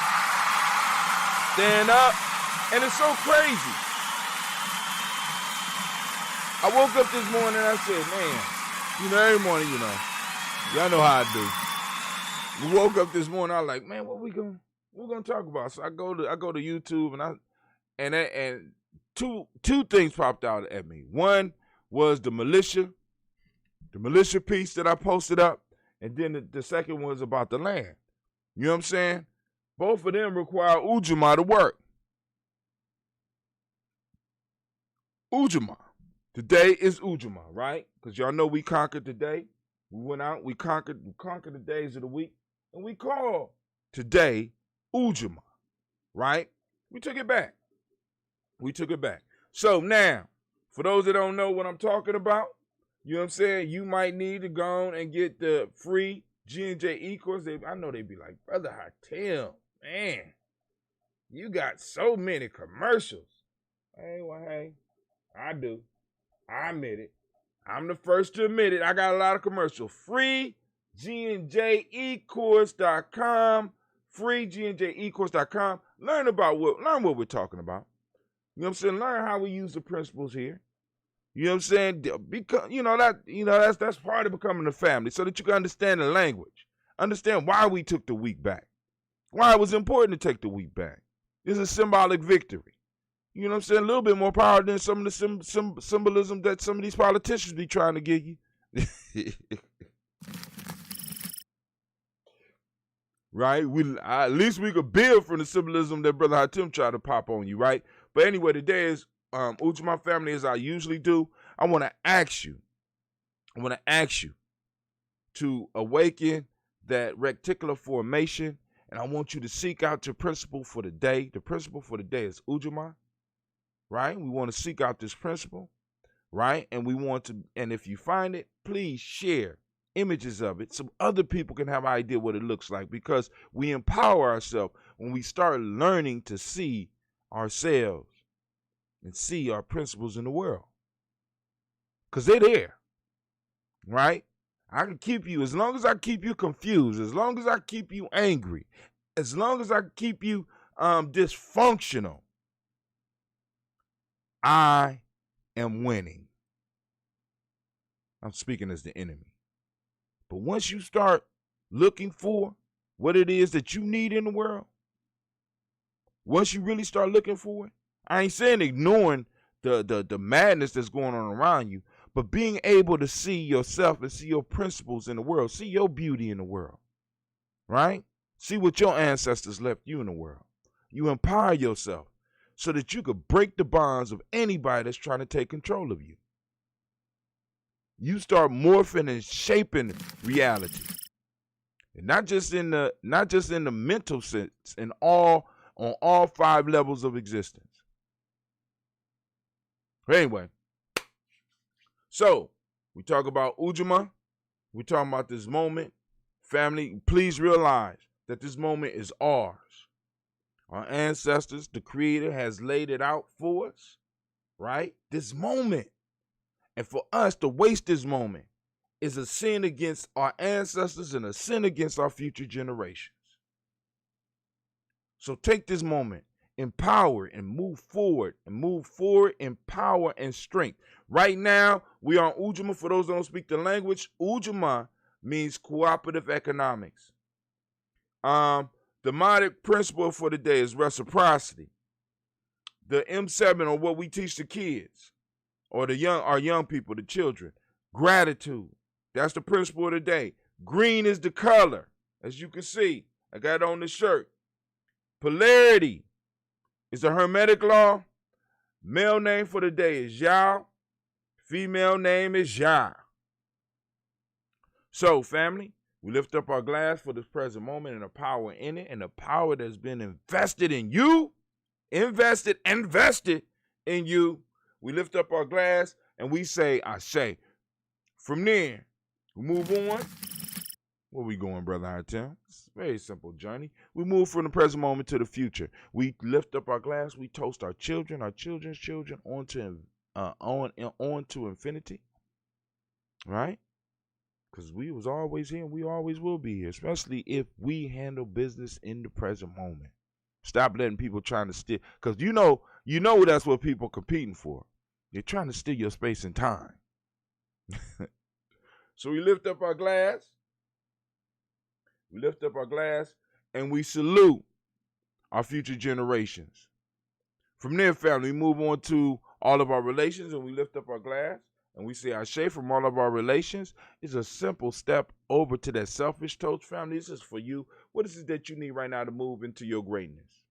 Stand up. And it's so crazy. I woke up this morning and I said, man, every morning, y'all know how I do. We woke up this morning, I was like, man, what we gonna talk about? So I go to YouTube and two things popped out at me. One was the militia piece that I posted up, and then the second one was about the land. You know what I'm saying? Both of them require Ujaama to work. Ujaama. Today is Ujaama, right? Because y'all know we conquered today. We went out, we conquered the days of the week, and we call today Ujaama, right? We took it back. We took it back. So now, for those that don't know what I'm talking about, you know what I'm saying? You might need to go on and get the free GNJ e-course. I know they'd be like, Brother Hatem, man, you got so many commercials. Hey, well, hey, I do. I admit it. I'm the first to admit it. I got a lot of commercials. Free GNJecourse.com. Free GNJecourse.com. Learn what we're talking about. You know what I'm saying? Learn how we use the principles here. You know what I'm saying? Because that's part of becoming a family, so that you can understand the language. Understand why we took the week back. Why it was important to take the week back. It's a symbolic victory. You know what I'm saying? A little bit more power than some of the symbolism that some of these politicians be trying to give you. Right? At least we could build from the symbolism that Brother Hatem tried to pop on you, right? But anyway, today is Ujaama family, as I usually do. I want to ask you to awaken that reticular formation, and I want you to seek out your principle for the day. The principle for the day is Ujaama, right? We want to seek out this principle, right? And if you find it, please share images of it so other people can have an idea what it looks like, because we empower ourselves when we start learning to see ourselves and see our principles in the world, because they're there, right? I can keep you, as long as I keep you confused, as long as I keep you angry, as long as I keep you dysfunctional, I am winning. I'm speaking as the enemy. But once you start looking for what it is that you need in the world, once you really start looking for it, I ain't saying ignoring the madness that's going on around you, but being able to see yourself and see your principles in the world, see your beauty in the world, right? See what your ancestors left you in the world. You empower yourself so that you could break the bonds of anybody that's trying to take control of you. You start morphing and shaping reality, and not just in the mental sense, on all 5 levels of existence. Anyway, so we talk about Ujaama. We talking about this moment, family. Please realize that this moment is ours. Our ancestors, the Creator, has laid it out for us, right? This moment. And for us to waste this moment is a sin against our ancestors and a sin against our future generations. So take this moment, empower and move forward in power and strength. Right now, we are on Ujaama. For those who don't speak the language, Ujaama means cooperative economics. The demonic principle for the day is reciprocity. The M7, or what we teach the kids, or our young people, the children, gratitude. That's the principle of the day. Green is the color, as you can see. I got it on the shirt. Polarity is a hermetic law. Male name for the day is Yao. Female name is Ya. So, family, we lift up our glass for this present moment and the power in it, and the power that's been invested in you, invested in you. We lift up our glass and we say, I say. From there, we move on. Where we going, Brother Hatem? It's a very simple journey. We move from the present moment to the future. We lift up our glass. We toast our children, our children's children, on to infinity. Right? Because we was always here and we always will be here, especially if we handle business in the present moment. Stop letting people trying to steal, because you know that's what people are competing for. They're trying to steal your space and time. So we lift up our glass. We lift up our glass and we salute our future generations. From there, family, we move on to all of our relations, and we lift up our glass and we say Ashe from all of our relations. It's a simple step over to that selfish toast, family. This is for you. What is it that you need right now to move into your greatness?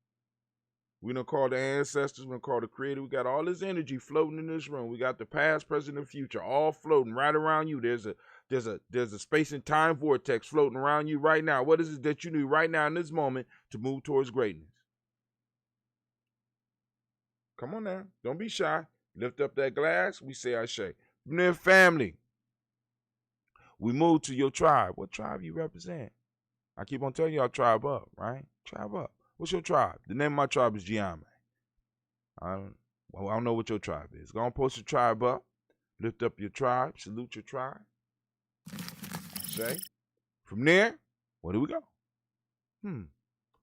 We're going to call the ancestors. We're going to call the Creator. We got all this energy floating in this room. We got the past, present, and future all floating right around you. There's a space and time vortex floating around you right now. What is it that you need right now in this moment to move towards greatness? Come on now. Don't be shy. Lift up that glass. We say Ashe. From there, family, we move to your tribe. What tribe you represent? I keep on telling y'all tribe up, right? Tribe up. What's your tribe? The name of my tribe is Ujaama. I don't know what your tribe is. Go and post your tribe up. Lift up your tribe. Salute your tribe. Say. From there, where do we go?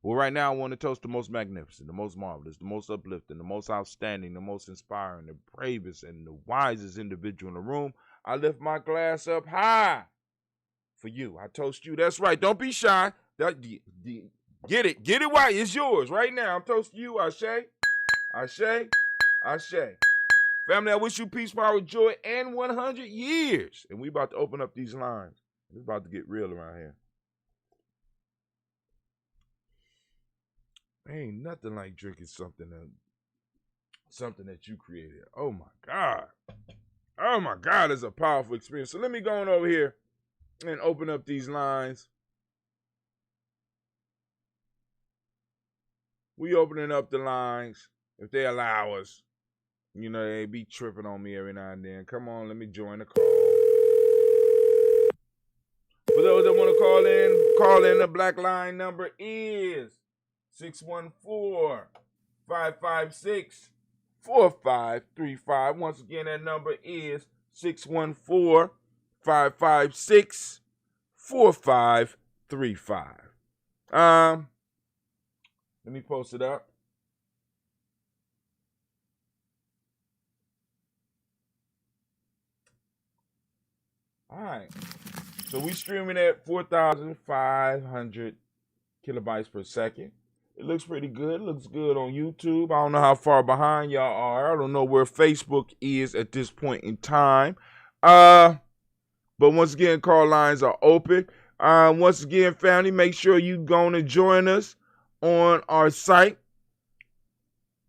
Well, right now I want to toast the most magnificent, the most marvelous, the most uplifting, the most outstanding, the most inspiring, the bravest, and the wisest individual in the room. I lift my glass up high for you. I toast you. That's right. Don't be shy. Get it. Get it right. It's yours right now. I'm toasting you. Ashe. Ashe. Ashe. Family, I wish you peace, power, joy, and 100 years. And we about to open up these lines. It's about to get real around here. Ain't nothing like drinking something that you created. Oh my God. Oh my God, it's a powerful experience. So let me go on over here and open up these lines. We opening up the lines if they allow us. You know, they be tripping on me every now and then. Come on, let me join the call. For those that want to call in, the black line number is 614-556-4535. Once again, that number is 614-556-4535. Let me post it up. All right. So we streaming at 4,500 kilobytes per second. It looks pretty good. It looks good on YouTube. I don't know how far behind y'all are. I don't know where Facebook is at this point in time. But once again, call lines are open. Once again, family, make sure you go and join us on our site.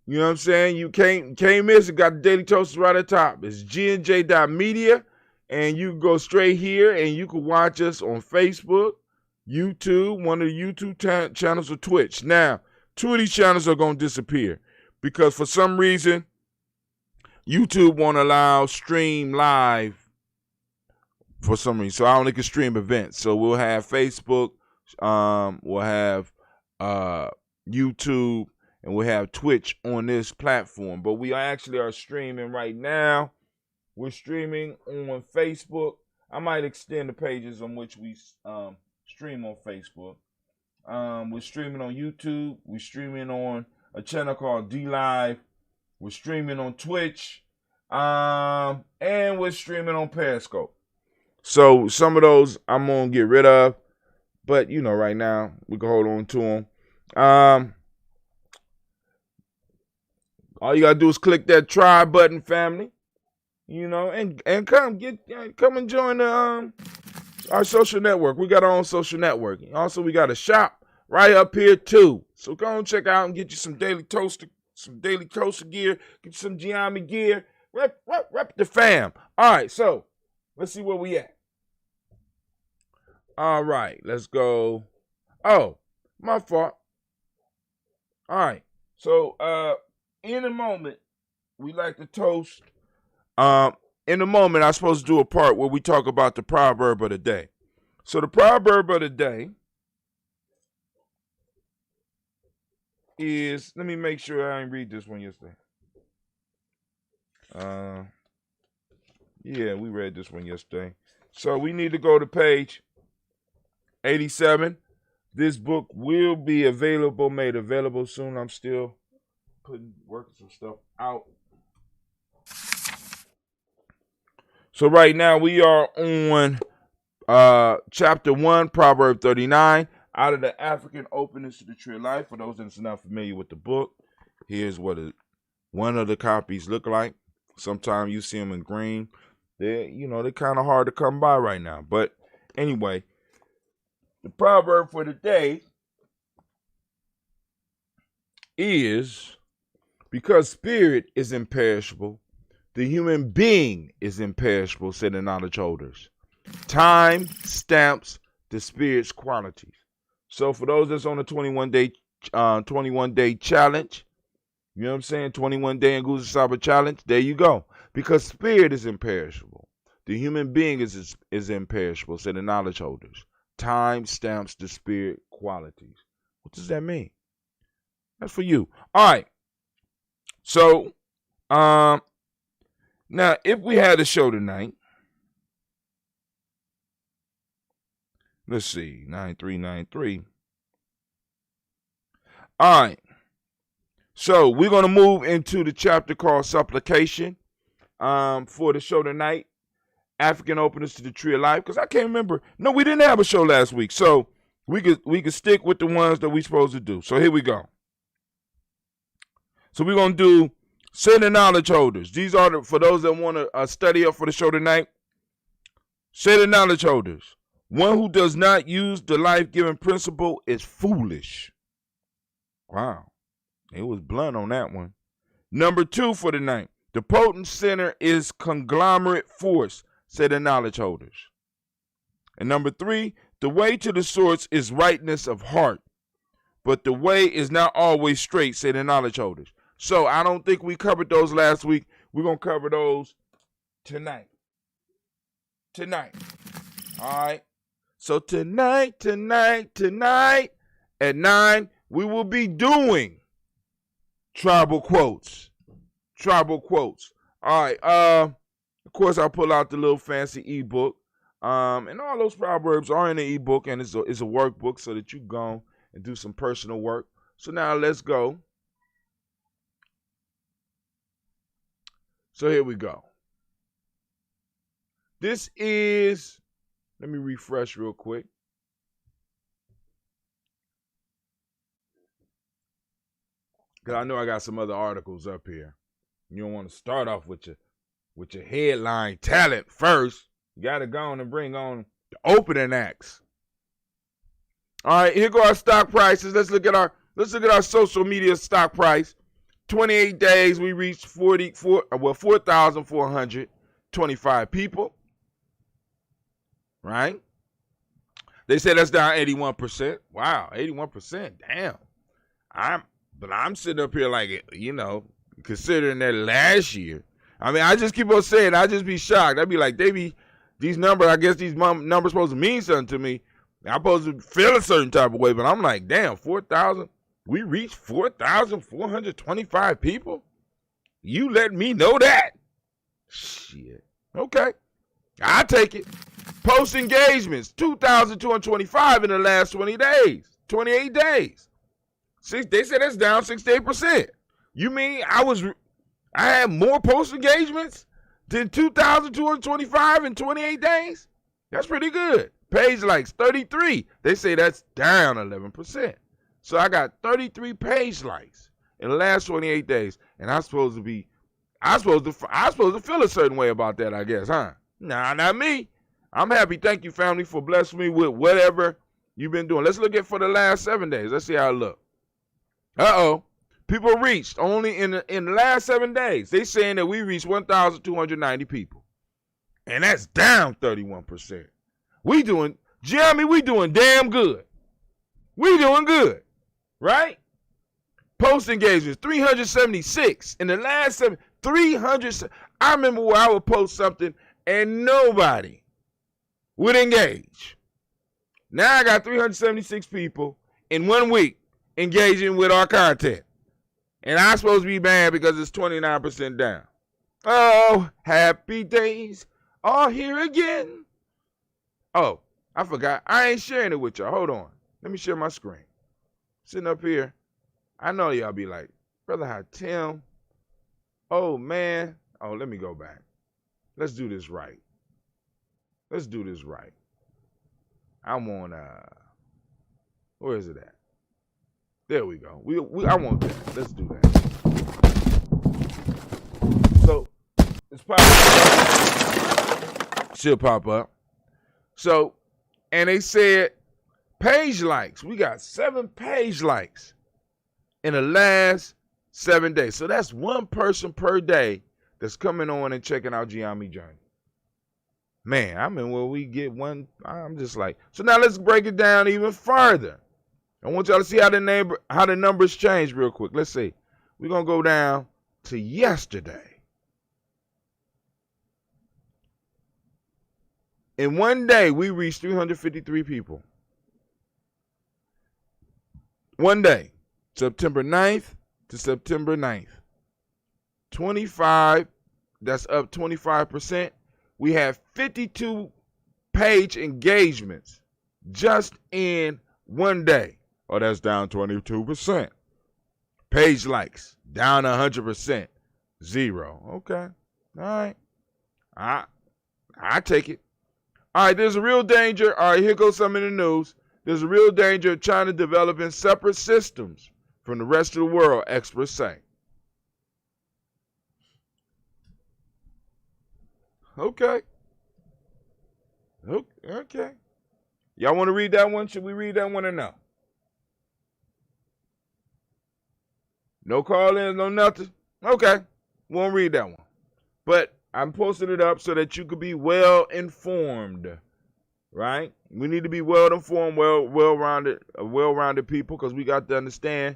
You know what I'm saying? You can't miss it. Got the Daily Toasters right at the top. It's GNJ.media. And you can go straight here and you can watch us on Facebook, YouTube, one of the YouTube channels, or Twitch. Now, 2 of these channels are going to disappear because for some reason, YouTube won't allow stream live for some reason. So I only can stream events. So we'll have Facebook, we'll have YouTube, and we'll have Twitch on this platform. But we actually are streaming right now. We're streaming on Facebook. I might extend the pages on which we stream on Facebook. We're streaming on YouTube. We're streaming on a channel called D-Live. We're streaming on Twitch. And we're streaming on Periscope. So some of those I'm going to get rid of. But, you know, right now we can hold on to them. All you got to do is click that try button, family. You know, and come and join the our social network. We got our own social network. Also, we got a shop right up here too. So go and check out and get you some daily toaster gear, get you some Ujaama gear. Rep the fam. All right, so let's see where we at. All right, let's go. Oh, my fault. All right, so in a moment we like to toast. In a moment, I'm supposed to do a part where we talk about the proverb of the day. So the proverb of the day is, let me make sure I didn't read this one yesterday. Yeah, we read this one yesterday. So we need to go to page 87. This book will be made available soon. I'm still working some stuff out. So right now we are on chapter 1, Proverb 39, out of the African Openness to the Tree of Life. For those that's not familiar with the book, here's what one of the copies look like. Sometimes you see them in green. They're kind of hard to come by right now. But anyway, the proverb for the day is, because spirit is imperishable, the human being is imperishable, said the knowledge holders. Time stamps the spirit's qualities. So for those that's on the 21-day challenge, You know what I'm saying? 21-day and Goose Saba challenge. There you go. Because spirit is imperishable. The human being is imperishable, said the knowledge holders. Time stamps the spirit qualities. What does that mean? That's for you. All right. So, now if we had a show tonight, let's see, 9393. All right. So we're going to move into the chapter called Supplication for the show tonight. African openers to the Tree of Life. Because I can't remember. No, we didn't have a show last week. So we could stick with the ones that we're supposed to do. So here we go. So we're going to do Say the knowledge holders. These are for those that want to study up for the show tonight. Say the knowledge holders. One who does not use the life-giving principle is foolish. Wow. It was blunt on that one. Number 2 for the night. The potent center is conglomerate force, say the knowledge holders. And number 3, the way to the source is rightness of heart, but the way is not always straight, say the knowledge holders. So I don't think we covered those last week. We're going to cover those tonight. Tonight. All right. So tonight at 9, we will be doing tribal quotes. Tribal quotes. All right. Of course, I'll pull out the little fancy ebook. And all those proverbs are in the ebook, and it's a workbook so that you go and do some personal work. So now let's go. So here we go. This is, let me refresh real quick. Because I know I got some other articles up here. You don't want to start off with your headline talent first. You got to go on and bring on the opening acts. All right, here go our stock prices. Let's look at our social media stock price. 28 days, we reached 4,425 people. Right? They said that's down 81%. Wow, 81%. Damn. But I'm sitting up here like, considering that last year. I mean, I just keep on saying, I just be shocked. I'd be like, these numbers, I guess these numbers supposed to mean something to me. I'm supposed to feel a certain type of way, but I'm like, damn, 4,000. We reached 4,425 people? You let me know that? Shit. Okay. I'll take it. Post engagements, 2,225 in the last 28 days. They said that's down 68%. You mean I had more post engagements than 2,225 in 28 days? That's pretty good. Page likes 33. They say that's down 11%. So I got 33 page likes in the last 28 days, and I'm supposed to feel a certain way about that, I guess, huh? Nah, not me. I'm happy. Thank you, family, for blessing me with whatever you've been doing. Let's look at for the last 7 days. Let's see how it look. People reached only in the last 7 days. They saying that we reached 1,290 people, and that's down 31%. We doing damn good. We doing good. Right? Post engagements, 376 in the last 300. I remember where I would post something and nobody would engage. Now I got 376 people in 1 week engaging with our content. And I'm supposed to be mad because it's 29% down. Oh, happy days are here again. Oh, I forgot. I ain't sharing it with y'all. Hold on. Let me share my screen. Sitting up here, I know y'all be like, Brother Hatim, oh man. Oh, let me go back. Let's do this right. I'm on, where is it at? There we go. I want that. Let's do that. So, it's popping up. She'll pop up. So, and they said, page likes. We got 7 page likes in the last 7 days. So that's one person per day that's coming on and checking out Ujaama Journey. Man, I mean, when we get one, I'm just like, so now let's break it down even further. I want y'all to see how the numbers change real quick. Let's see. We're going to go down to yesterday. In one day, we reached 353 people. One day, September 9th to September 9th. 25, that's up 25%. We have 52 page engagements just in one day. Oh, that's down 22%. Page likes, down 100%. 0. Okay. All right. I take it. All right, there's a real danger. All right, here goes some in the news. There's a real danger of China developing separate systems from the rest of the world, experts say. Okay. Okay. Y'all want to read that one? Should we read that one or no? No call-ins, no nothing? Okay. Won't read that one. But I'm posting it up so that you could be well informed, right? We need to be well informed, well-rounded people, because we got to understand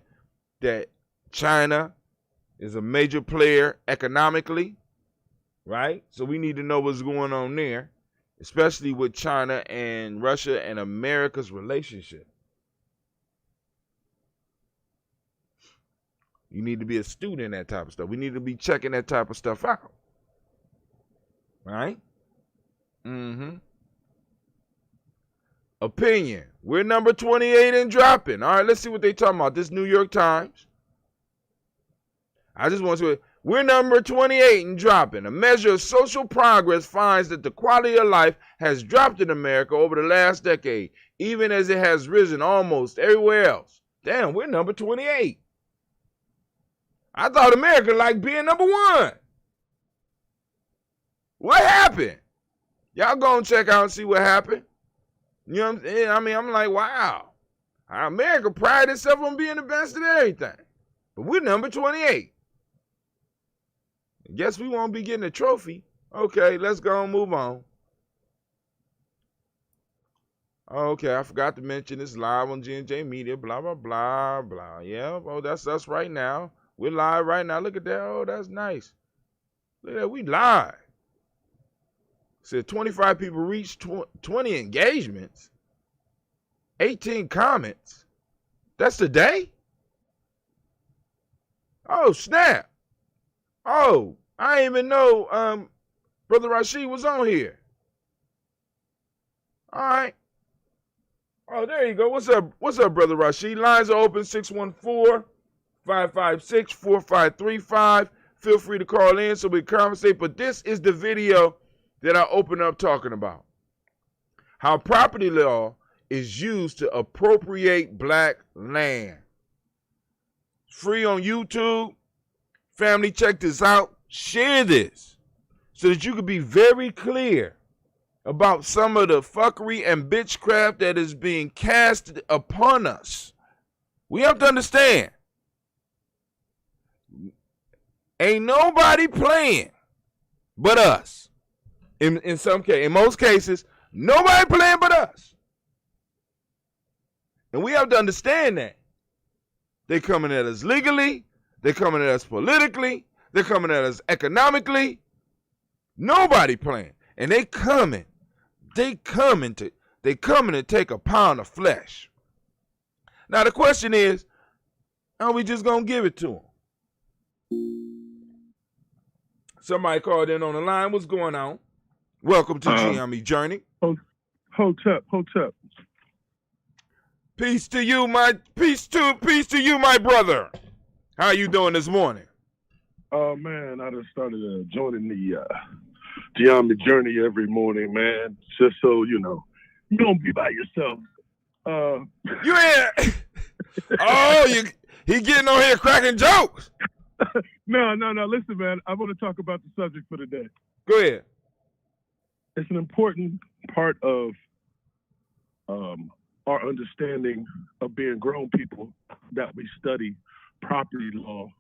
that China is a major player economically, right? So we need to know what's going on there, especially with China and Russia and America's relationship. You need to be a student in that type of stuff. We need to be checking that type of stuff out. Right? Opinion. We're number 28 and dropping. All right, let's see what they talking about. This New York Times. I just want to say, we're number 28 and dropping. A measure of social progress finds that the quality of life has dropped in America over the last decade, even as it has risen almost everywhere else. Damn, we're number 28. I thought America liked being number 1. What happened? Y'all go and check out and see what happened. You know what I'm saying? I mean, I'm like, wow. America pride itself on being the best at everything. But we're number 28. Guess we won't be getting a trophy. Okay, let's go and move on. Okay, I forgot to mention this live on GNJMedia, blah, blah, blah, blah. Yeah, oh, that's us right now. We're live right now. Look at that. Oh, that's nice. Look at that. We live. Said 25 people reached 20 engagements. 18 comments. That's the day? Oh, snap. Oh, I didn't even know Brother Rashid was on here. All right. Oh, there you go. What's up? What's up, Brother Rashid? Lines are open, 614-556-4535. Feel free to call in so we can conversate. But this is the video that I open up talking about. How property law is used to appropriate black land. Free on YouTube. Family, check this out. Share this so that you can be very clear about some of the fuckery and bitchcraft that is being cast upon us. We have to understand. Ain't nobody playing but us. In most cases, nobody playing but us. And we have to understand that. They're coming at us legally. They're coming at us politically. They're coming at us economically. Nobody playing. And they coming to take a pound of flesh. Now the question is, are we just going to give it to them? Somebody called in on the line. What's going on? Welcome to Ujaama Journey. Hotep. Peace to you, my brother. How you doing this morning? Oh man, I just started joining the Ujaama Journey every morning, man. Just so you know, you don't be by yourself. You ain't. Oh, he getting on here cracking jokes. No. Listen, man, I want to talk about the subject for today. Go ahead. It's an important part of our understanding of being grown people that we study property law.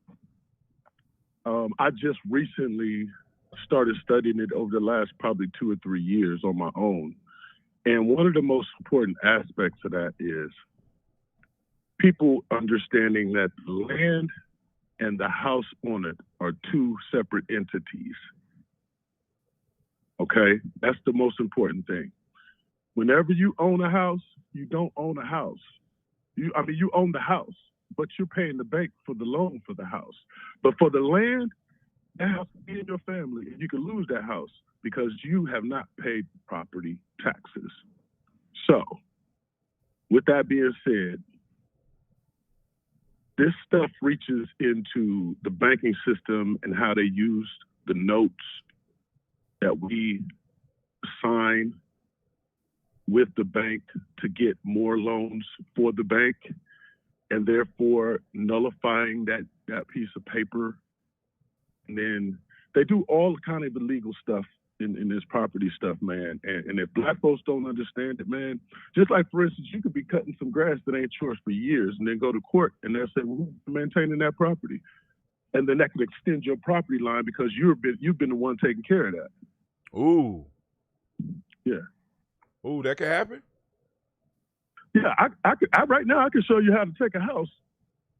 I just recently started studying it over the last probably 2 or 3 years on my own. And one of the most important aspects of that is people understanding that land and the house on it are two separate entities. Okay? That's the most important thing. Whenever you own a house, you don't own a house. You own the house, but you're paying the bank for the loan for the house. But for the land, that house can be in your family, and you can lose that house because you have not paid property taxes. So, with that being said, this stuff reaches into the banking system and how they use the notes that we sign with the bank to get more loans for the bank, and therefore nullifying that piece of paper. And then they do all kind of illegal stuff in this property stuff, man. And if black folks don't understand it, man, just like, for instance, you could be cutting some grass that ain't yours for years and then go to court and they'll say, well, who's maintaining that property? And then that could extend your property line because you've been the one taking care of that. Ooh. Yeah. Ooh, that could happen? Yeah, I right now I can show you how to take a house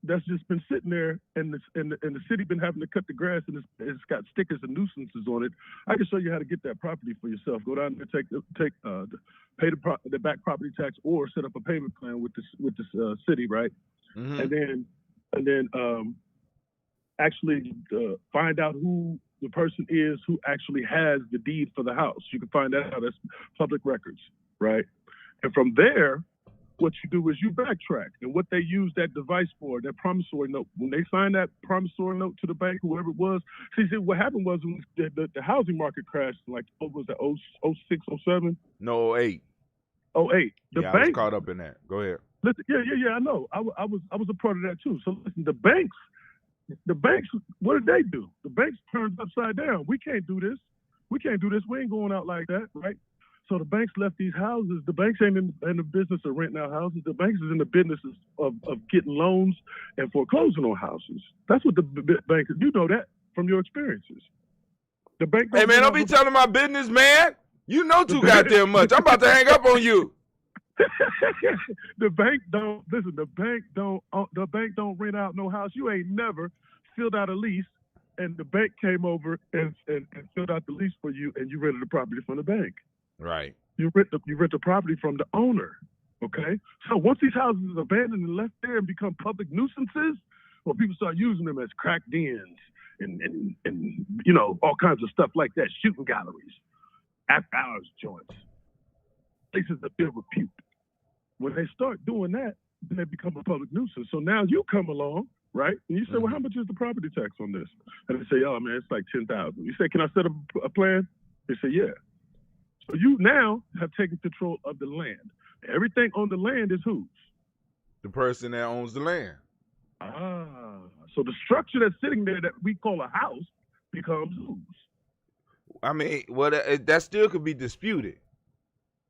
that's just been sitting there, and the city been having to cut the grass, and it's got stickers and nuisances on it. I can show you how to get that property for yourself. Go down there, pay the back property tax, or set up a payment plan with this city, right? Mm-hmm. And then actually find out who the person is who actually has the deed for the house. You can find that out. That's public records, right? And from there, what you do is you backtrack. And what they use that device for, that promissory note, when they signed that promissory note to the bank, whoever it was, see what happened was when the housing market crashed, like, what was that, 06, 07? No, 08. 08. I was caught up in that. Go ahead. Listen, yeah, I know. I was a part of that too. So listen, the banks, what did they do? The banks turned upside down. We can't do this. We ain't going out like that, right? So the banks left these houses. The banks ain't in the business of renting out houses. The banks is in the business of getting loans and foreclosing on houses. That's what the bank, you know that from your experiences. The bank. Hey man, don't be telling my business, man. You know too goddamn much. I'm about to hang up on you. The bank don't listen. The bank don't rent out no house. You ain't never filled out a lease, and the bank came over and filled out the lease for you, and you rented the property from the bank. Right. You rent the property from the owner. Okay. So once these houses are abandoned and left there and become public nuisances, well, people start using them as crack dens and you know, all kinds of stuff like that, shooting galleries, after hours joints, places of ill repute. When they start doing that, then they become a public nuisance. So now you come along, right? And you say, well, how much is the property tax on this? And they say, oh man, it's like $10,000. You say, can I set up a plan? They say, yeah. So you now have taken control of the land. Everything on the land is whose? The person that owns the land. So the structure that's sitting there that we call a house becomes whose? I mean, well, that still could be disputed.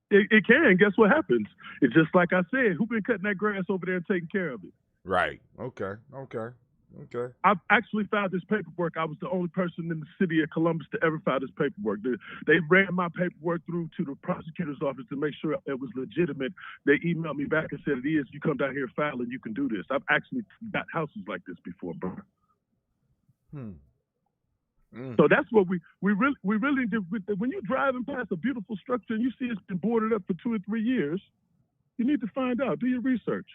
It can. Guess what happens? It's just like I said, who been cutting that grass over there and taking care of it? Right. Okay. I've actually filed this paperwork. I was the only person in the city of Columbus to ever file this paperwork. They ran my paperwork through to the prosecutor's office to make sure it was legitimate. They emailed me back and said, it is. You come down here, file, and you can do this. I've actually got houses like this before, bro. So that's what we really did. When you're driving past a beautiful structure and you see it's been boarded up for 2 or 3 years, you need to find out. Do your research.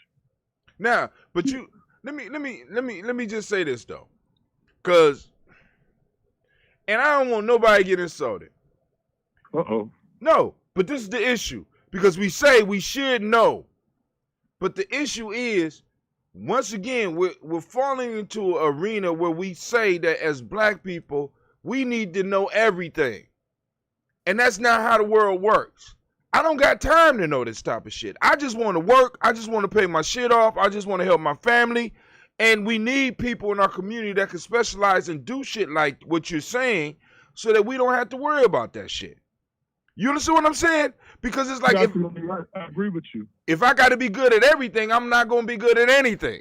Now, but you let me just say this though, and I don't want nobody to get insulted. No, but this is the issue, because we say we should know, but the issue is, once again, we're falling into an arena where we say that as black people, we need to know everything. And that's not how the world works. I don't got time to know this type of shit. I just want to work. I just want to pay my shit off. I just want to help my family. And we need people in our community that can specialize and do shit like what you're saying so that we don't have to worry about that shit. You understand what I'm saying? Because it's like, I agree with you. If I got to be good at everything, I'm not going to be good at anything.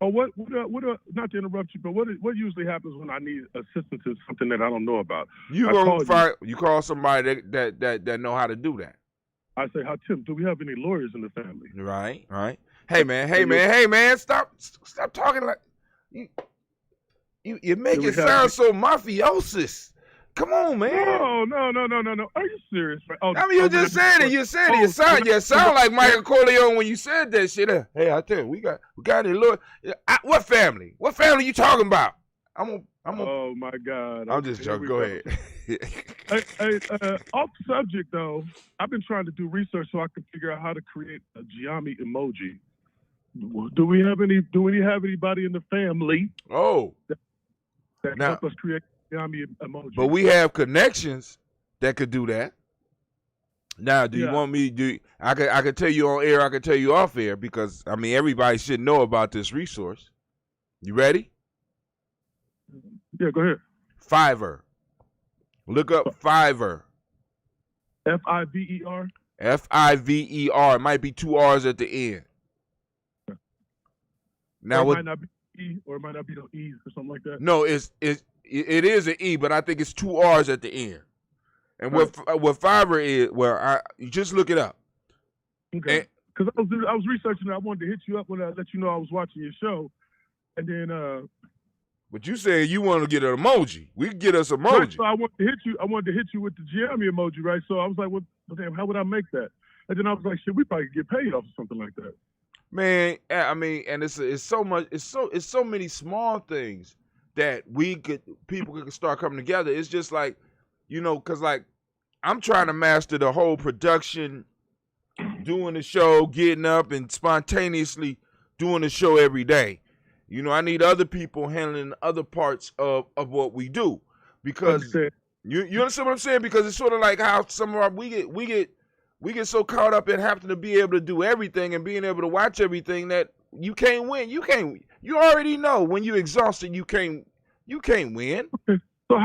Oh, what not to interrupt you, but what usually happens when I need assistance in something that I don't know about? You call somebody that know how to do that. I say, Tim, do we have any lawyers in the family? Right. Hey man, stop talking like You make Do it we have sound so mafiosis. Come on, man. No. Are you serious? Oh, I mean, you just said it. You said it. You sound like Michael Corleone when you said that shit. Hey, I tell you, we got any Lord. What family? What family you talking about? Oh my God! I'm just joking. Go ahead. Off subject though, I've been trying to do research so I can figure out how to create a Ujaama emoji. Do we have anybody in the family? Oh, that can help us create a Ujaama emoji? But we have connections that could do that. Now, do you want me to do? I could tell you on air. I could tell you off air because I mean everybody should know about this resource. You ready? Yeah, go ahead. Fiverr. Look up Fiverr. Fiver. Fiver. It might be 2 R's at the end. Now it might not be E, or it might not be no E's or something like that. No, it is an E, but I think it's 2 R's at the end. And what Fiverr is, you just look it up. Okay. Because I was researching it. I wanted to hit you up when I let you know I was watching your show, and then. But you said you want to get an emoji. We can get us emoji. Right, so I wanted to hit you with the Ujaama emoji, right? So I was like, well, damn, how would I make that? And then I was like, shit, we probably could get paid off or something like that. Man, I mean, and it's so much, it's so many small things that people could start coming together. It's just like, because like I'm trying to master the whole production, doing the show, getting up and spontaneously doing the show every day. I need other people handling other parts of what we do because you understand what I'm saying? Because it's sort of like how some of we get so caught up in having to be able to do everything and being able to watch everything that you can't win. You already know when you're exhausted you can't win. Okay. So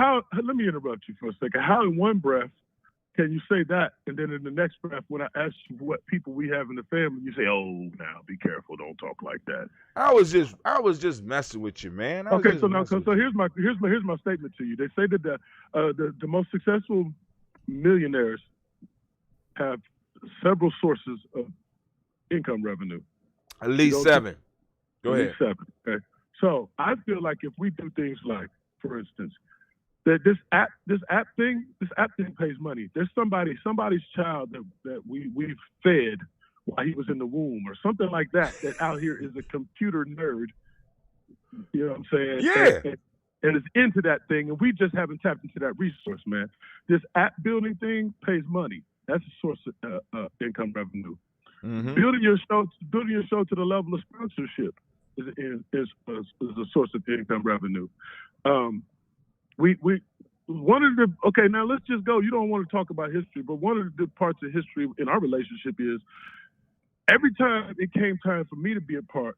let me interrupt you for a second. How in one breath can you say that, and then in the next breath, when I ask you what people we have in the family, you say, "Oh, now be careful, don't talk like that." I was just messing with you, man. Okay, so here's my statement to you. They say that the most successful millionaires have several sources of income revenue. At least 7. Go ahead. At least 7. Okay. So I feel like if we do things like, for instance, that this app thing pays money. There's somebody's child that we've fed while he was in the womb or something like that out here is a computer nerd. You know what I'm saying? Yeah. And is into that thing, and we just haven't tapped into that resource, man. This app building thing pays money. That's a source of income revenue. Mm-hmm. Building your show to the level of sponsorship is a source of income revenue. Now let's just go. You don't want to talk about history, but one of the parts of history in our relationship is every time it came time for me to be a part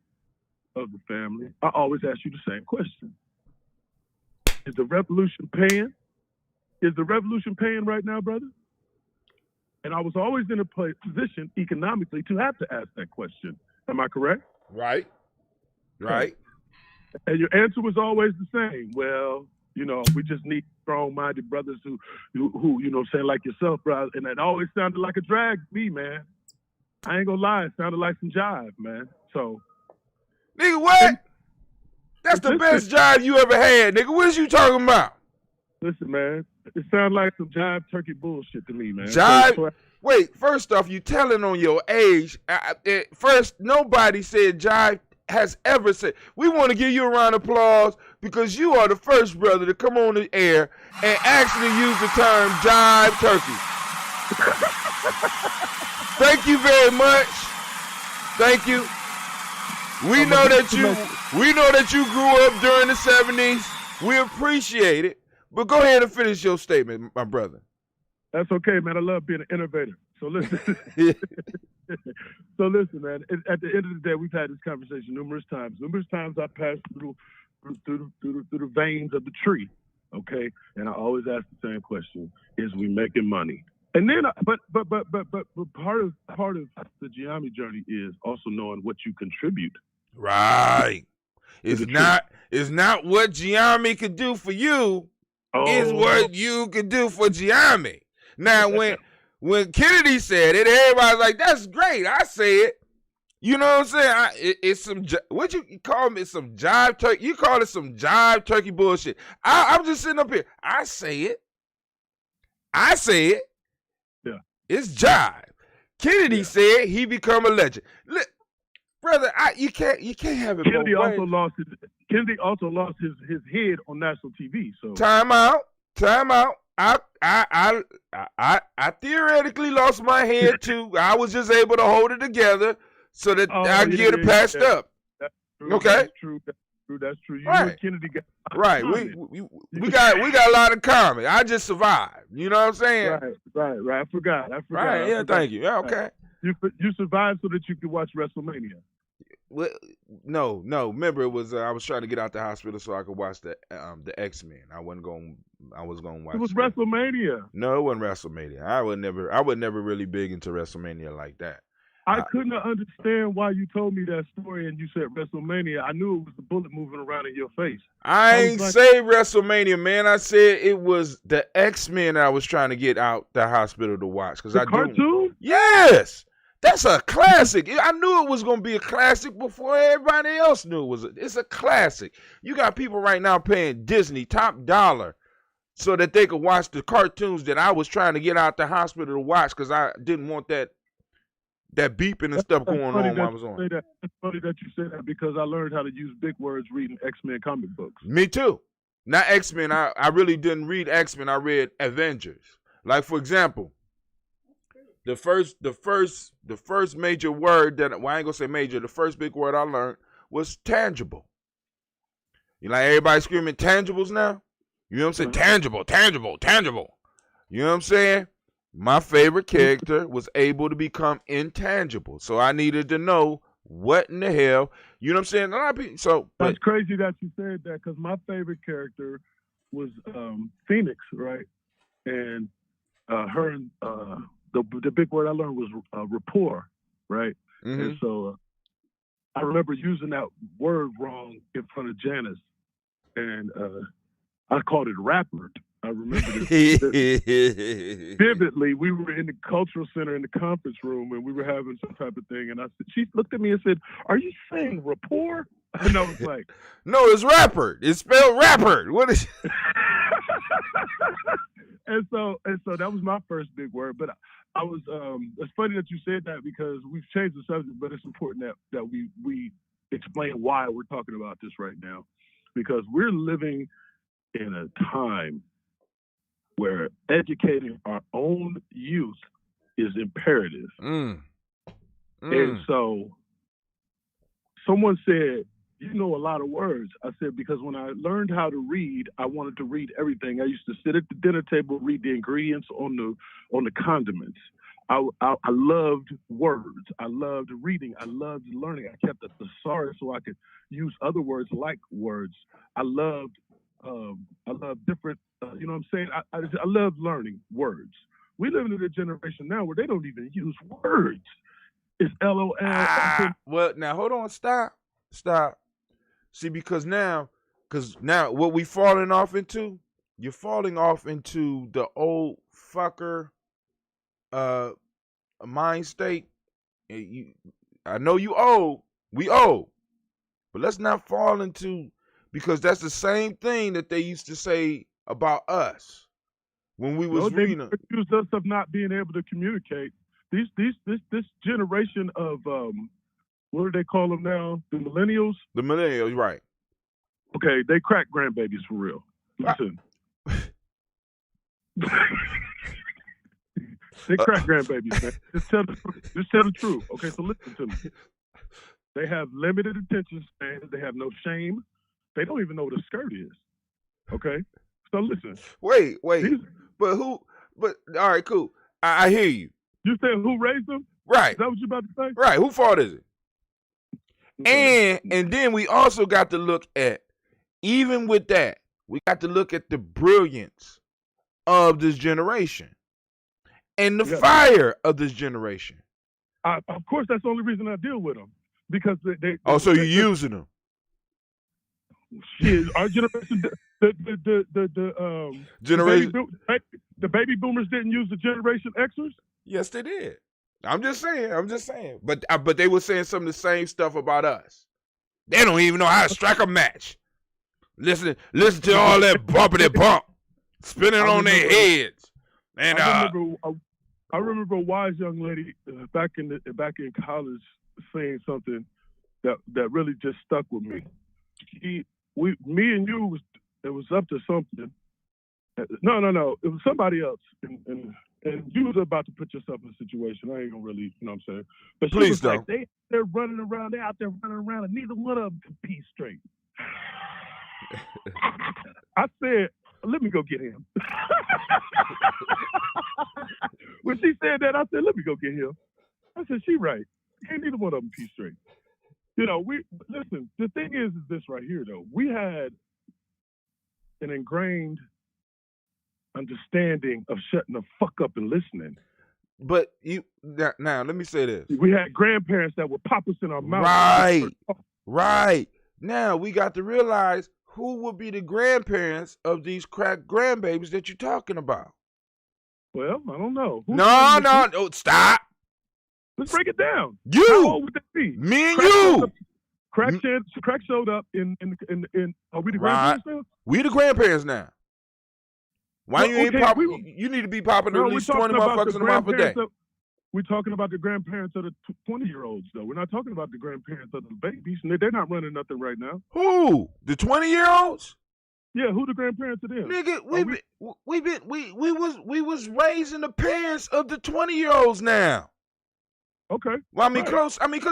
of the family, I always ask you the same question. Is the revolution paying? Is the revolution paying right now, brother? And I was always in a position economically to have to ask that question. Am I correct? Right. And your answer was always the same. Well, we just need strong-minded brothers who saying like yourself, bro. And it always sounded like a drag to me, man. I ain't gonna lie, it sounded like some jive, man. So, nigga, what? That's the best jive you ever had, nigga. What is you talking about? Listen, man, it sounded like some jive turkey bullshit to me, man. Jive? Wait, first off, you telling on your age. First, nobody said jive has ever said. We want to give you a round of applause because you are the first brother to come on the air and actually use the term jive turkey. Thank you very much. Thank you. We know that you grew up during the 70s. We appreciate it. But go ahead and finish your statement, my brother. That's okay, man. I love being an innovator. So listen. Man. At the end of the day, we've had this conversation numerous times. Numerous times I passed through the veins of the tree, okay? And I always ask the same question: is we making money? And then, but part of the Ujaama journey is also knowing what you contribute. Right. It's not what Ujaama could do for you. Is what you could do for Ujaama. Now, when Kennedy said it, everybody's like, "That's great." I say it. You know what I'm saying? It's some, what you call me? Some jive turkey. You call it some jive turkey bullshit. I'm just sitting up here. I say it. Yeah. It's jive. Kennedy said he become a legend. Look, brother, you can't have it Kennedy both ways. Kennedy also lost his head on national TV. So Time out. I theoretically lost my head too. I was just able to hold it together so that I can get it patched up. That's true, Okay. That's true. You Right. and Kennedy got Right. We got a lot in common. I just survived. You know what I'm saying? Right. I forgot. Right. Yeah. Thank you. Yeah. Okay. You survived so that you could watch WrestleMania. Well, no. Remember, it was I was trying to get out the hospital so I could watch the X-Men. I was going to watch. It was WrestleMania. No, it wasn't WrestleMania. I was never really big into WrestleMania like that. I couldn't understand why you told me that story and you said WrestleMania. I knew it was the bullet moving around in your face. I ain't say WrestleMania, man. I said it was the X-Men I was trying to get out the hospital to watch because I cartoon. Yes. That's a classic. I knew it was going to be a classic before everybody else knew it was. It's a classic. You got people right now paying Disney top dollar so that they could watch the cartoons that I was trying to get out the hospital to watch because I didn't want that beeping and stuff going on while I was on. It's funny that you say that because I learned how to use big words reading X-Men comic books. Me too. Not X-Men. I really didn't read X-Men. I read Avengers. Like, for example, the first major word that, well, I ain't gonna say major, the first big word I learned was tangible. You like everybody screaming tangibles now? You know what I'm saying? Tangible. You know what I'm saying? My favorite character was able to become intangible. So I needed to know what in the hell, you know what I'm saying? A lot of people, that's crazy that you said that because my favorite character was Phoenix, right? And her and the big word I learned was rapport, right? Mm-hmm. And so I remember using that word wrong in front of Janice, and I called it rapper. I remember this vividly. We were in the cultural center in the conference room, and we were having some type of thing. And she looked at me and said, "Are you saying rapport?" And I was like, "No, it's rapper. It's spelled rapper. What is?" and so that was my first big word. But I was. It's funny that you said that because we've changed the subject, but it's important that we explain why we're talking about this right now, because we're living in a time where educating our own youth is imperative. And so someone said, "You know a lot of words." I said, because when I learned how to read, I wanted to read everything. I used to sit at the dinner table, read the ingredients on the condiments. I loved words. I loved reading. I loved learning. I kept a thesaurus so I could use other words like words. I loved different, you know what I'm saying? I love learning words. We live in a generation now where they don't even use words. It's LOL. Well, now hold on, stop. See, because now what we falling off into, you're falling off into the old fucker mind state. I know you old, we old, but let's not fall into, because that's the same thing that they used to say about us when we was reading. They accused us of not being able to communicate. This generation of what do they call them now? The millennials. The millennials, right? Okay, they crack grandbabies for real. Listen, they crack grandbabies, man. Just tell the truth. Okay, so listen to me. They have limited attention span. They have no shame. They don't even know what a skirt is. Okay? So listen. Wait. But who? But all right, cool. I hear you. You said who raised them? Right. Is that what you about to say? Right. Who fault is it? Okay. And then we also got to look at, even with that, we got to look at the brilliance of this generation and the fire of this generation. Of course, that's the only reason I deal with them, because they so you're using them. Shit, our generation, the baby boomers didn't use the Generation Xers. Yes, they did. I'm just saying. But they were saying some of the same stuff about us. They don't even know how to strike a match. Listen to all that bumpity bump, spinning on their heads. And I remember a wise young lady back in college saying something that really just stuck with me. Me and you it was up to something. No, it was somebody else, and you was about to put yourself in a situation. I ain't gonna really, you know what I'm saying. But she was like, they're running around, they're out there running around, and neither one of them can pee straight. I said, let me go get him. When she said that, I said, let me go get him. I said, she right. Ain't neither one of them pee straight. You know, listen, the thing is this right here, though. We had an ingrained understanding of shutting the fuck up and listening. But now let me say this. We had grandparents that would pop us in our mouth. Right. Now we got to realize who would be the grandparents of these crack grandbabies that you're talking about. Well, I don't know. No, stop. Let's break it down. You. How old would that be? Me and you. Crack showed up in are we the grandparents now? We the grandparents now. Why you ain't popping? You need to be popping at least 20 motherfuckers in a mouth a day. We're talking about the grandparents of the 20-year-olds, though. We're not talking about the grandparents of the babies. They're not running nothing right now. Who? The 20-year-olds? Yeah, who the grandparents of them? Nigga, we was raising the parents of the 20-year-olds now. Okay. Well, I mean, close. I mean,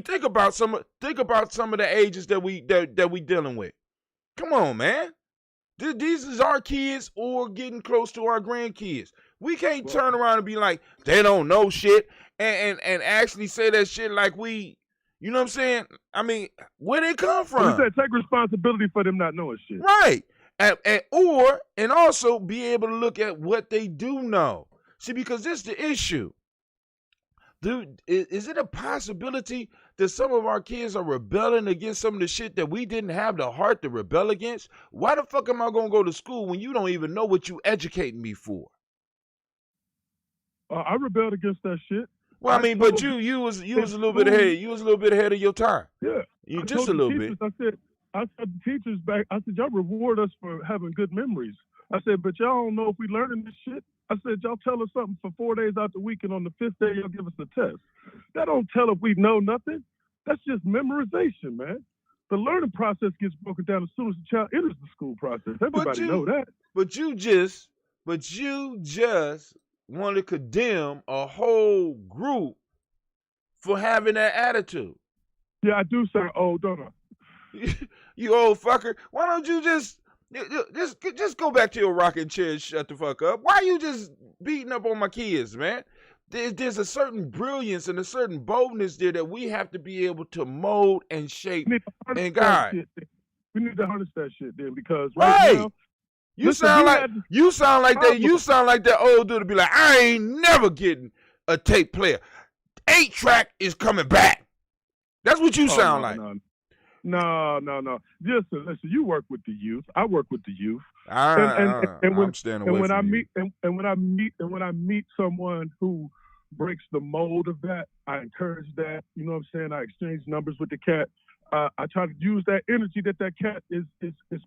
think about some of the ages that we dealing with. Come on, man. These is our kids or getting close to our grandkids. We can't turn around and be like, they don't know shit and actually say that shit like we, you know what I'm saying? I mean, where they come from? We said take responsibility for them not knowing shit. Right. And also be able to look at what they do know. See, because this is the issue. Dude, is it a possibility that some of our kids are rebelling against some of the shit that we didn't have the heart to rebel against? Why the fuck am I going to go to school when you don't even know what you educating me for? I rebelled against that shit. Well, I mean, but you was a little bit ahead. You was a little bit ahead of your time. Yeah. You just a little bit. I said the teachers back, I said, y'all reward us for having good memories. I said, but y'all don't know if we learning this shit. I said, y'all tell us something for 4 days out the week, and on the 5th day, y'all give us a test. That don't tell if we know nothing. That's just memorization, man. The learning process gets broken down as soon as the child enters the school process. Everybody know that. But you just want to condemn a whole group for having that attitude. Yeah, I do sound old, don't I? You old fucker. Why don't you just go back to your rocking chair and shut the fuck up? Why are you just beating up on my kids, man? There's a certain brilliance and a certain boldness there that we have to be able to mold and shape and guide. We need to harness that shit then, because right now, you sound like that old dude to be like, I ain't never getting a tape player. 8-track is coming back. That's what you sound like. No. Listen, you work with the youth. I work with the youth. I'm staying away from you. When I meet someone who breaks the mold of that, I encourage that. You know what I'm saying? I exchange numbers with the cat. I try to use that energy that cat is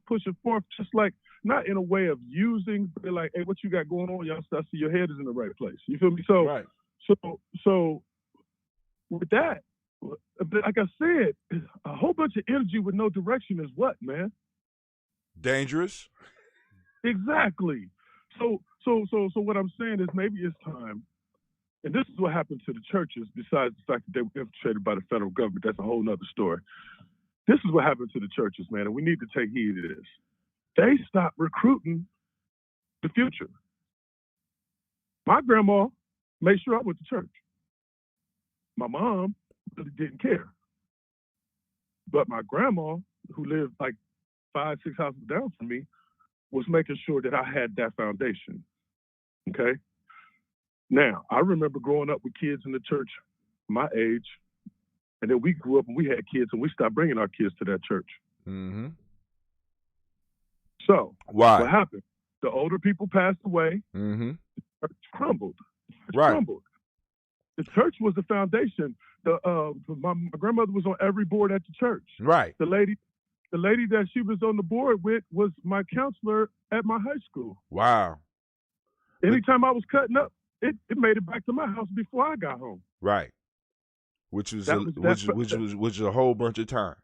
pushing forth, just like, not in a way of using, but like, hey, what you got going on? Y'all, I see your head is in the right place. You feel me? So, right. So with that, like I said, a whole bunch of energy with no direction is what, man? Dangerous. Exactly. So what I'm saying is maybe it's time, and this is what happened to the churches, besides the fact that they were infiltrated by the federal government. That's a whole nother story. This is what happened to the churches, man, and we need to take heed of this. They stopped recruiting the future. My grandma made sure I went to church. My mom really didn't care. But my grandma, who lived like 5-6 houses down from me, was making sure that I had that foundation. Okay? Now, I remember growing up with kids in the church my age, and then we grew up and we had kids, and we stopped bringing our kids to that church. Mm-hmm. So, why? What happened? The older people passed away. Mm-hmm. The church crumbled. Right. Crumbled. The church was the foundation. My grandmother was on every board at the church. Right. The lady that she was on the board with was my counselor at my high school. Wow. Anytime I was cutting up, it made it back to my house before I got home. Right. Which was a whole bunch of time.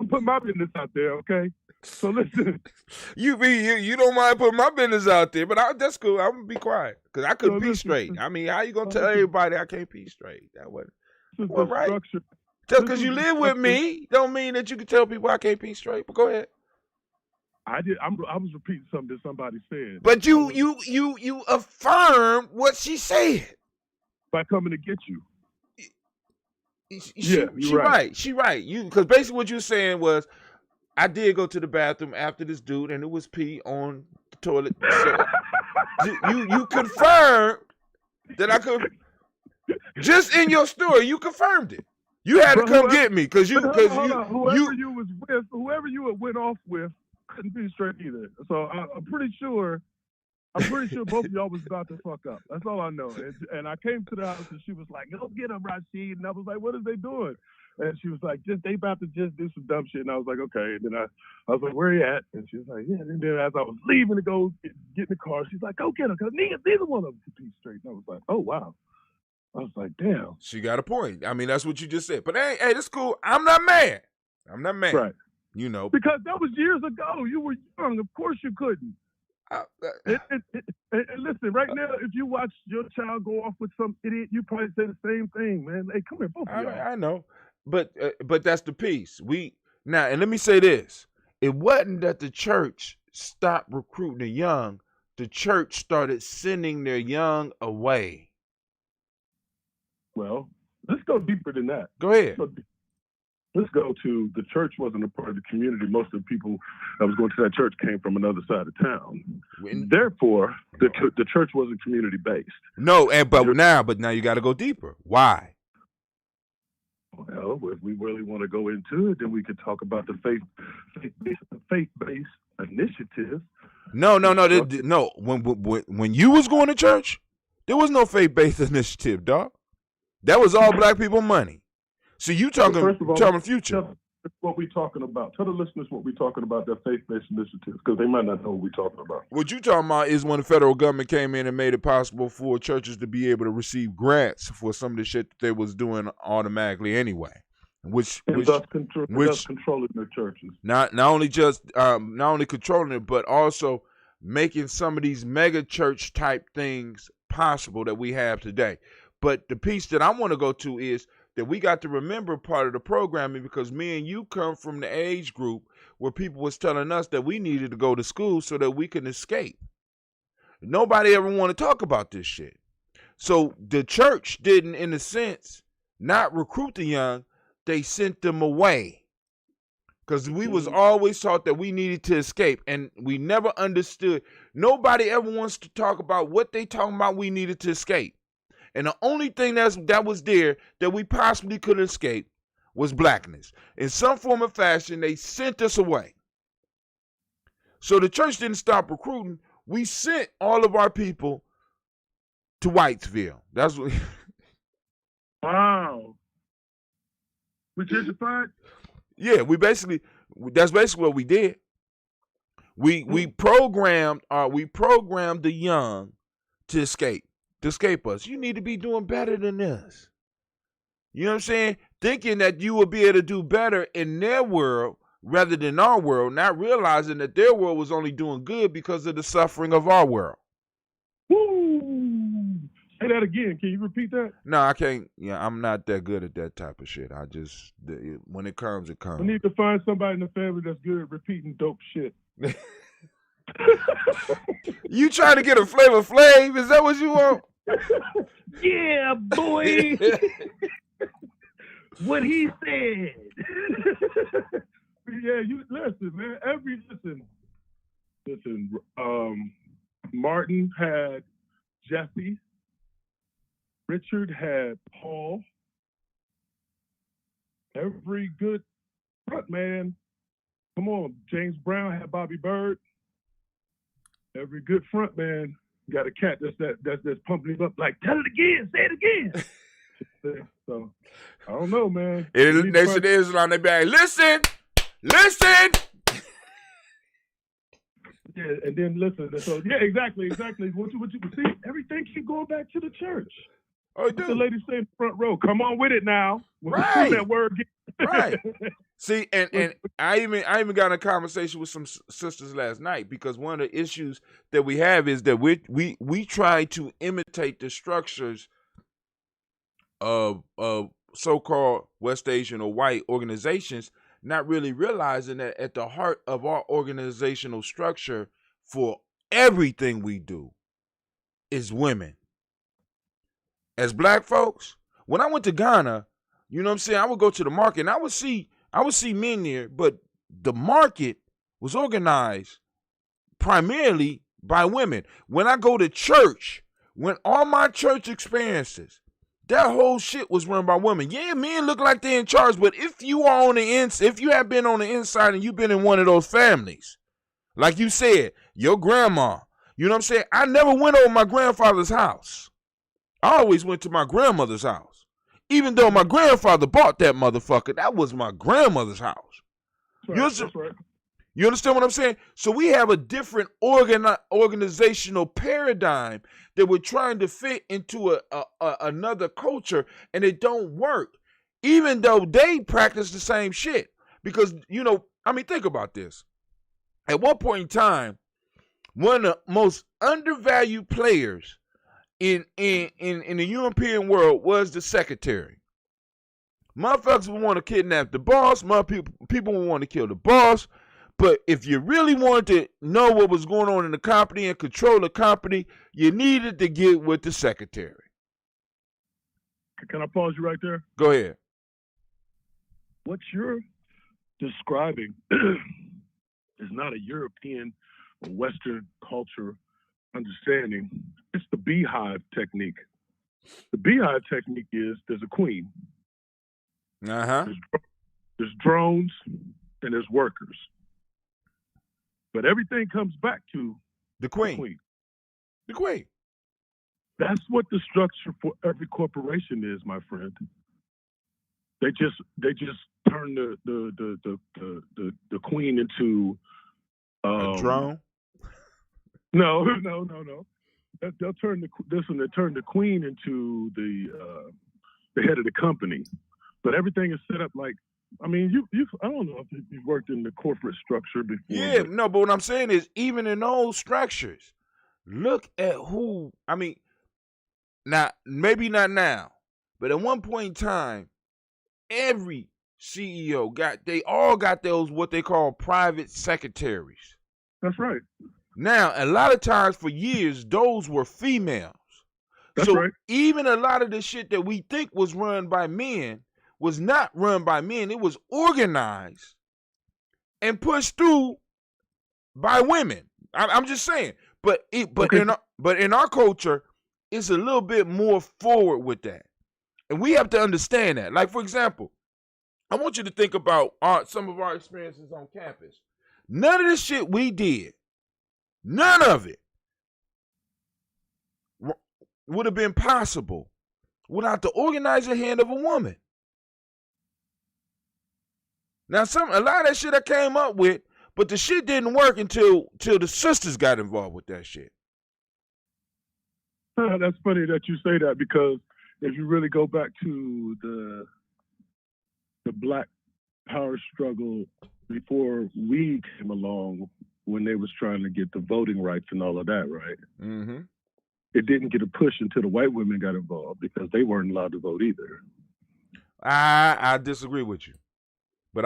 I'm putting my business out there, okay? So listen. You don't mind putting my business out there, but that's cool. I'm gonna be quiet because I couldn't pee straight. I mean, how you gonna tell everybody I can't pee straight? That wasn't right. Just because you live with me, don't mean that you can tell people I can't pee straight. But go ahead. I was repeating something that somebody said. But you affirmed what she said by coming to get you. She right. She right. Because basically what you're saying was, I did go to the bathroom after this dude, and it was pee on the toilet. So you confirmed that I could. Just in your story, you confirmed it. You had to come get me because whoever you went off with couldn't be straight either. So I'm pretty sure both of y'all was about to fuck up. That's all I know. And I came to the house and she was like, "Go get him, Rashid." And I was like, "What is they doing?" And she was like, they about to just do some dumb shit. And I was like, okay. And then I was like, where are you at? And she was like, yeah. And then as I was leaving to go get in the car, she's like, go get him, because neither one of them could be straight. And I was like, oh, wow. I was like, damn. She got a point. I mean, that's what you just said. But hey, that's cool. I'm not mad. Right. You know. Because that was years ago. You were young. Of course you couldn't. And listen, right now, if you watch your child go off with some idiot, you probably say the same thing, man. Hey, come here, both of y'all. I know. But that's the piece. And let me say this. It wasn't that the church stopped recruiting the young. The church started sending their young away. Well, let's go deeper than that. Go ahead. Let's go to the church wasn't a part of the community. Most of the people that was going to that church came from another side of town. Therefore, the church wasn't community based. No, but now you got to go deeper. Why? Well, if we really want to go into it, then we could talk about the faith-based initiative. No. When you was going to church, there was no faith-based initiative, dog. That was all black people money. So you talking future. Tell what we talking about. Tell the listeners what we talking about, that faith-based initiative, because they might not know what we talking about. What you talking about is when the federal government came in and made it possible for churches to be able to receive grants for some of the shit that they was doing automatically anyway. Which controlling their churches. Not only controlling it, but also making some of these mega church type things possible that we have today. But the piece that I want to go to is that we got to remember part of the programming, because me and you come from the age group where people was telling us that we needed to go to school so that we can escape. Nobody ever want to talk about this shit. So the church didn't, in a sense, not recruit the young. They sent them away because we was always taught that we needed to escape, and we never understood. Nobody ever wants to talk about what they talking about we needed to escape. And the only thing that was there that we possibly could escape was blackness. In some form or fashion, they sent us away. So the church didn't stop recruiting. We sent all of our people to Whitesville. That's what. Wow. We gentrified? Yeah, that's basically what we did. We programmed the young to escape us. You need to be doing better than this. You know what I'm saying? Thinking that you will be able to do better in their world rather than our world, not realizing that their world was only doing good because of the suffering of our world. Woo! Say that again. Can you repeat that? No, I can't. Yeah, I'm not that good at that type of shit. When it comes, it comes. We need to find somebody in the family that's good at repeating dope shit. You trying to get a Flavor Flav? Is that what you want? Yeah, boy. What he said. Yeah, you listen, man. Listen. Martin had Jesse. Richard had Paul. Every good front man. Come on, James Brown had Bobby Bird. Every good front man You got a cat that's pumping him up like, tell it again, say it again. So I don't know, man. In the Nation of Islam, they be like, listen. Yeah, and then listen. So yeah, exactly. What you see? Everything keep going back to the church. Oh, The lady say in the front row, come on with it now. Right. That word again. Right. See, and I even got in a conversation with some sisters last night, because one of the issues that we have is that we try to imitate the structures of so-called West Asian or white organizations, not really realizing that at the heart of our organizational structure for everything we do is women. As black folks, when I went to Ghana, you know what I'm saying, I would go to the market and I would see men there, but the market was organized primarily by women. When I go to church, when all my church experiences, that whole shit was run by women. Yeah, men look like they're in charge, but if you are on the inside, if you have been on the inside and you've been in one of those families, like you said, your grandma, you know what I'm saying? I never went over my grandfather's house. I always went to my grandmother's house. Even though my grandfather bought that motherfucker, that was my grandmother's house. That's right. You understand what I'm saying? So we have a different organizational paradigm that we're trying to fit into another culture, and it don't work, even though they practice the same shit. Because, you know, I mean, think about this. At one point in time, one of the most undervalued players in the European world was the secretary. Motherfuckers would want to kidnap the boss. People would want to kill the boss. But if you really wanted to know what was going on in the company and control the company, you needed to get with the secretary. Can I pause you right there? Go ahead. What you're describing is not a European or Western culture understanding. It's the beehive technique. The beehive technique is there's a queen. There's drones and there's workers. But everything comes back to the queen. The queen. That's what the structure for every corporation is, my friend. They just turn the queen into a drone. No. They'll turn they turn the queen into the head of the company. But everything is set up like, I mean, I don't know if you've worked in the corporate structure before. Yeah, but what I'm saying is, even in those structures, look at who, I mean, now, maybe not now, but at one point in time, every CEO they all got those, what they call private secretaries. That's right. Now, a lot of times for years, those were females. That's right. Even a lot of the shit that we think was run by men was not run by men. It was organized and pushed through by women. I'm just saying. But in our culture, it's a little bit more forward with that. And we have to understand that. Like, for example, I want you to think about some of our experiences on campus. None of the shit we did, none of it would have been possible without the organizing hand of a woman. Now, a lot of that shit I came up with, but the shit didn't work until the sisters got involved with that shit. That's funny that you say that, because if you really go back to the Black Power struggle before we came along, when they was trying to get the voting rights and all of that, right? Mm-hmm. It didn't get a push until the white women got involved, because they weren't allowed to vote either. I disagree with you. But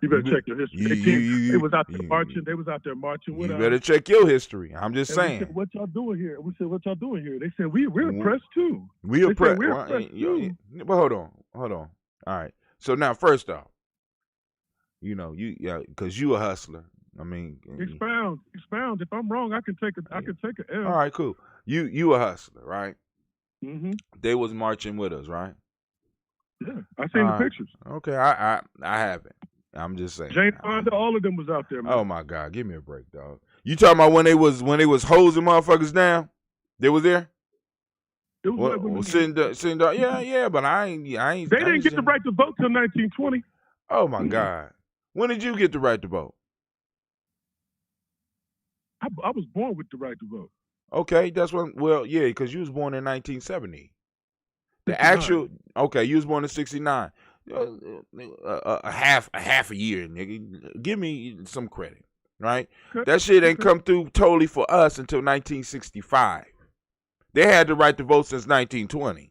you better check your history. They was out there marching. They was out there marching with us. You better check your history. I'm just saying. We said, what y'all doing here? We said, what y'all doing here? They said, we're oppressed too. We're oppressed too. But hold on. All right. So now, first off, because you a hustler. I mean, expound. If I'm wrong, I can take an L. All right, cool. You a hustler, right? Mm-hmm. They was marching with us, right? Yeah, I seen the pictures. Okay, I haven't. I'm just saying. Jane Fonda, all of them was out there, man. Oh my God, give me a break, dog. You talking about when they was hosing motherfuckers down? They was there. It was like when sitting down. Yeah, but I ain't. They didn't get the right to vote till 1920. Oh my God! When did you get the right to vote? I was born with the right to vote. Okay, that's when. Well, yeah, because you was born in 1970. The actual. Okay, you was born in 69. A half a year, nigga. Give me some credit, right? Okay. That shit ain't come through totally for us until 1965. They had the right to vote since 1920,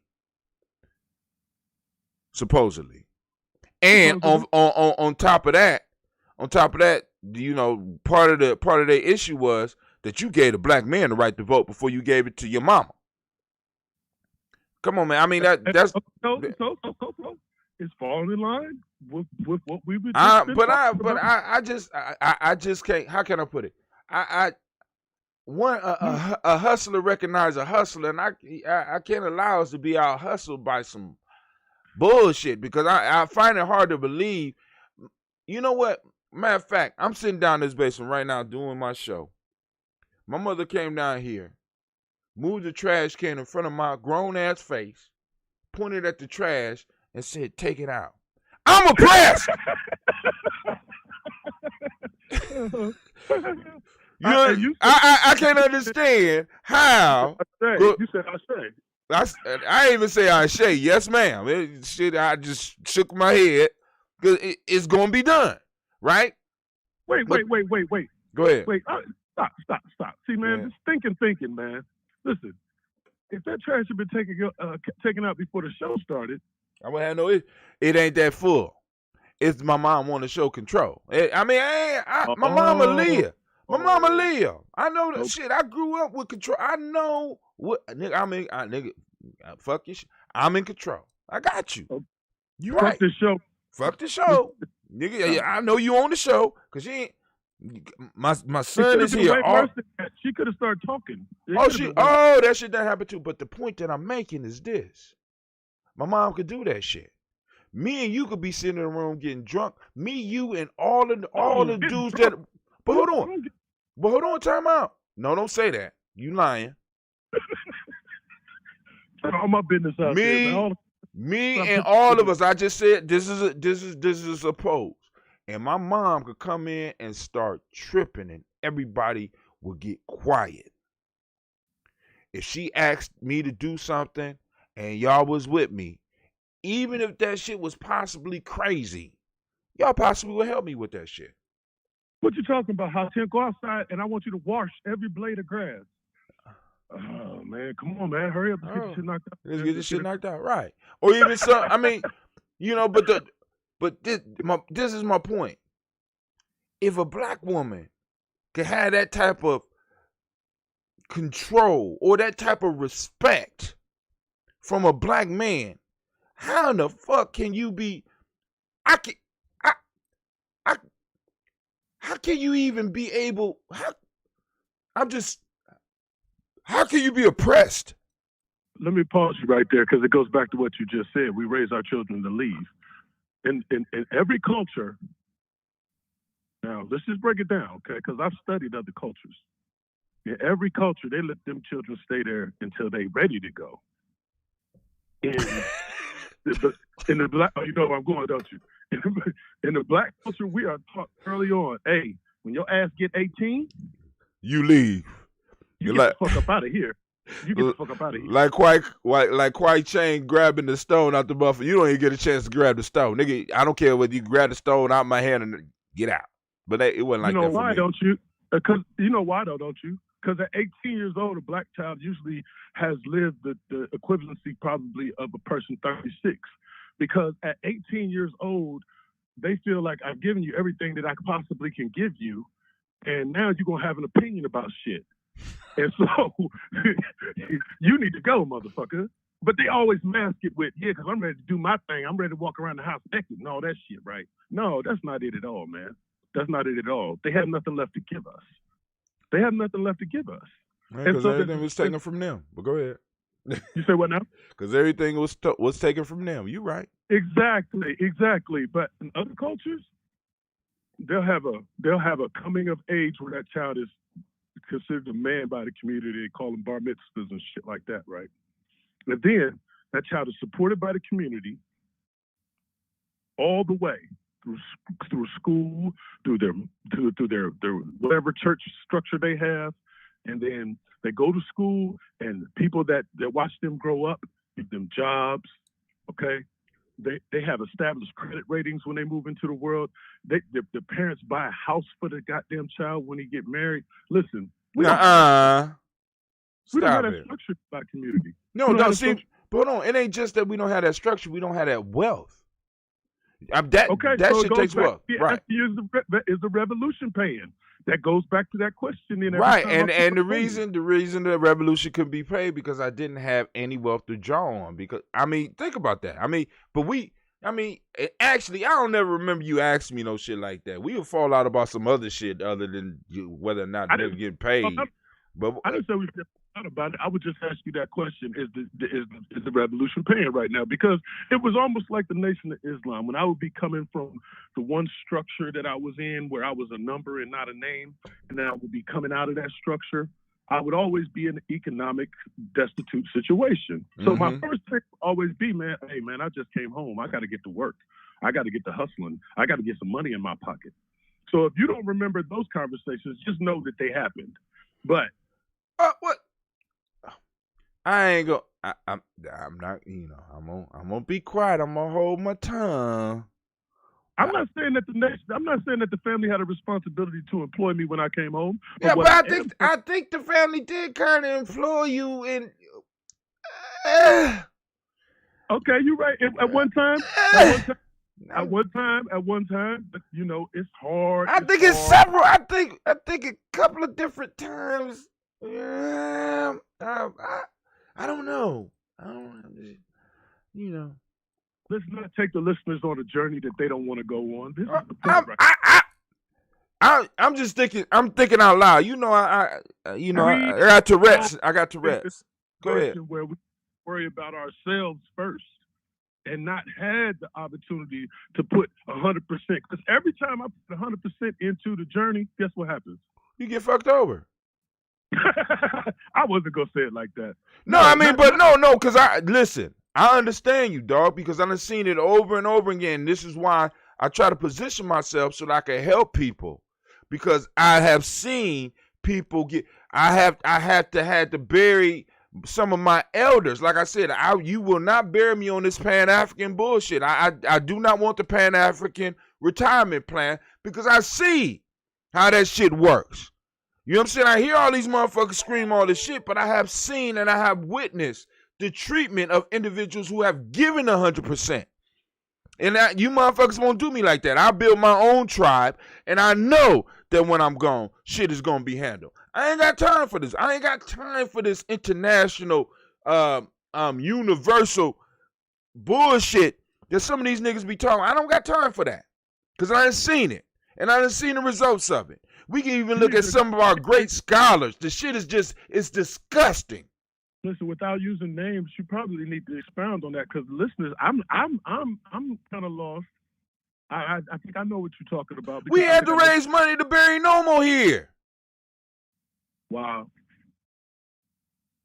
supposedly. And on top of that, you know, part of their issue was that you gave a black man the right to vote before you gave it to your mama. Come on, man. I mean that's so it's falling in line with what we would. But I just can't. How can I put it? A hustler recognize a hustler, and I can't allow us to be out hustled by some bullshit, because I find it hard to believe. You know what? Matter of fact, I'm sitting down in this basement right now doing my show. My mother came down here, moved the trash can in front of my grown ass face, pointed at the trash, and said, "Take it out." I'm oppressed. I can't understand how. You said I say. I even say I say. Yes, ma'am. Shit, I just shook my head because it's gonna be done, right? Wait. Go ahead. Wait. Stop. See, man, just thinking, man. Listen, if that trash had been taken out before the show started, I would have no. It ain't that full. It's my mom want to show control. My mama Leah. My mama Leah. I know that shit. I grew up with control. I know what nigga. Fuck your shit. I'm in control. I got you. You right. Fuck the show. Nigga, I know you on the show because you ain't. My son is here. She could have started talking. That shit that happened too. But the point that I'm making is this: my mom could do that shit. Me and you could be sitting in a room getting drunk. Me, you, and all the dudes that. But hold on, time out. No, don't say that. You lying. All my business out there. Me and all of us. I just said this is supposed. And my mom could come in and start tripping, and everybody would get quiet. If she asked me to do something and y'all was with me, even if that shit was possibly crazy, y'all possibly would help me with that shit. What you talking about? How to go outside and I want you to wash every blade of grass. Oh man, come on, man, hurry up and get this shit knocked out. Let's get this shit knocked out, right? Or even some. I mean, you know, but this is my point. If a black woman could have that type of control or that type of respect from a black man, how in the fuck can you be? How can you even be able? How can you be oppressed? Let me pause you right there because it goes back to what you just said. We raise our children to leave. In every culture, now let's just break it down, okay? Because I've studied other cultures. In every culture, they let them children stay there until they're ready to go. In the black, you know where I'm going, don't you? In the black culture, we are taught early on, hey, when your ass get 18, you leave. You get the fuck up out of here. You get the fuck up out of here. Like Kwai Chain grabbing the stone out the buffalo. You don't even get a chance to grab the stone. Nigga, I don't care whether you grab the stone out my hand and get out. But it wasn't like that for me. You know why, don't you? Because you know why, though, don't you? Because at 18 years old, a black child usually has lived the equivalency probably of a person 36. Because at 18 years old, they feel like I've given you everything that I possibly can give you, and now you're going to have an opinion about shit. And so you need to go, motherfucker. But they always mask it with, yeah, because I'm ready to do my thing. I'm ready to walk around the house naked and all that shit, right? No, that's not it at all, man. That's not it at all. They have nothing left to give us. They have nothing left to give us. Because everything was taken from them. But go ahead. You say what now? Because everything was taken from them. You right. Exactly. But in other cultures, they'll have a coming of age where that child is considered a man by the community. They call them bar mitzvahs and shit like that, right? And then that child is supported by the community all the way through school, through their whatever church structure they have, and then they go to school, and people that watch them grow up, give them jobs, okay? They have established credit ratings when they move into the world. The parents buy a house for the goddamn child when he get married. Listen, we don't have that structure by community. No, see, but hold on. It ain't just that we don't have that structure. We don't have that wealth. That shit takes wealth. Right. Is the revolution paying? That goes back to that question. Right, and the reason the revolution couldn't be paid because I didn't have any wealth to draw on. Because think about that. Actually, I don't never remember you asking me no shit like that. We would fall out about some other shit other than whether or not they were getting paid. But I didn't say we thought about it. I would just ask you that question: Is the revolution paying right now? Because it was almost like the Nation of Islam when I would be coming from the one structure that I was in, where I was a number and not a name, and then I would be coming out of that structure. I would always be in an economic destitute situation. So my first thing would always be, hey man, I just came home. I got to get to work. I got to get to hustling. I got to get some money in my pocket. So if you don't remember those conversations, just know that they happened. But what? I ain't go. I'm not. I'm gonna be quiet. I'm gonna hold my tongue. I'm not saying that the family had a responsibility to employ me when I came home. Yeah, but I think the family did kind of employ you in. Okay, you're right. At one time, it's hard. I think it's several. I think a couple of different times. Yeah, I don't know. Let's not take the listeners on a journey that they don't want to go on. This is the point, I'm just thinking. I'm thinking out loud. I got Tourette's. Go ahead. Where we worry about ourselves first and not had the opportunity to put 100%. Because every time I put 100% into the journey, guess what happens? You get fucked over. I wasn't gonna say it like that. No, because listen. I understand you, dog, because I've seen it over and over again. This is why I try to position myself so that I can help people, because I have seen people get. I had to bury some of my elders. Like I said, you will not bury me on this Pan-African bullshit. I do not want the Pan-African retirement plan because I see how that shit works. You know what I'm saying? I hear all these motherfuckers scream all this shit, but I have seen and I have witnessed the treatment of individuals who have given 100%. And you motherfuckers won't do me like that. I build my own tribe, and I know that when I'm gone, shit is going to be handled. I ain't got time for this. I ain't got time for this international, universal bullshit that some of these niggas be talking. I don't got time for that because I done seen it, and I done seen the results of it. We can even look at some of our great scholars. The shit is it's disgusting. Listen, without using names, you probably need to expound on that because listeners, I'm kind of lost. I think I know what you're talking about. We had to raise money to bury Nomo here. Wow.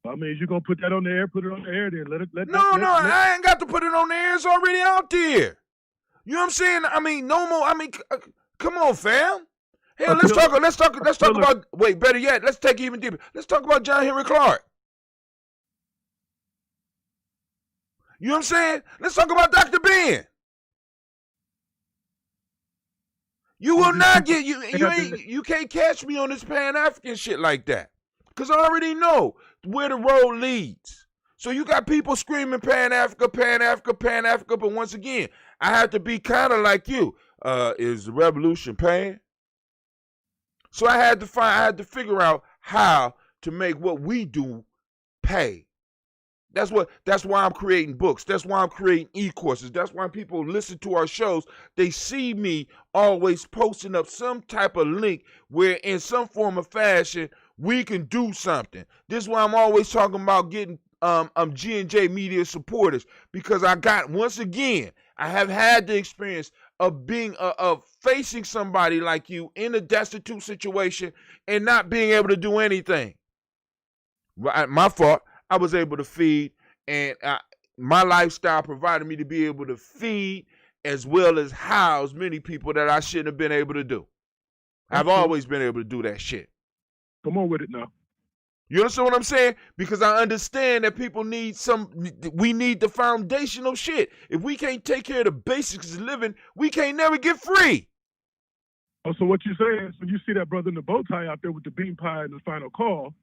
I mean, you're gonna put that on the air? Put it on the air, then I ain't got to put it on the air. It's already out there. You know what I'm saying? I mean, Nomo. Come on, fam. Hey, let's talk about. Wait, better yet, let's take it even deeper. Let's talk about John Henry Clark. You know what I'm saying? Let's talk about Dr. Ben. You will not get you can't catch me on this Pan-African shit like that. Cause I already know where the road leads. So you got people screaming Pan-Africa, Pan-Africa, Pan-Africa, but once again, I have to be kind of like you. Is the revolution paying? So I had to figure out how to make what we do pay. That's why I'm creating books. That's why I'm creating e-courses. That's why people listen to our shows. They see me always posting up some type of link where in some form of fashion we can do something. This is why I'm always talking about getting GNJMedia supporters, because I have had the experience of being of facing somebody like you in a destitute situation and not being able to do anything. My fault. I was able to feed, and my lifestyle provided me to be able to feed as well as house many people that I shouldn't have been able to do. I've always been able to do that shit. Come on with it now. You understand what I'm saying? Because I understand that people need we need the foundational shit. If we can't take care of the basics of living, we can't never get free. Oh, so what you saying is when you see that brother in the bow tie out there with the bean pie and the final call.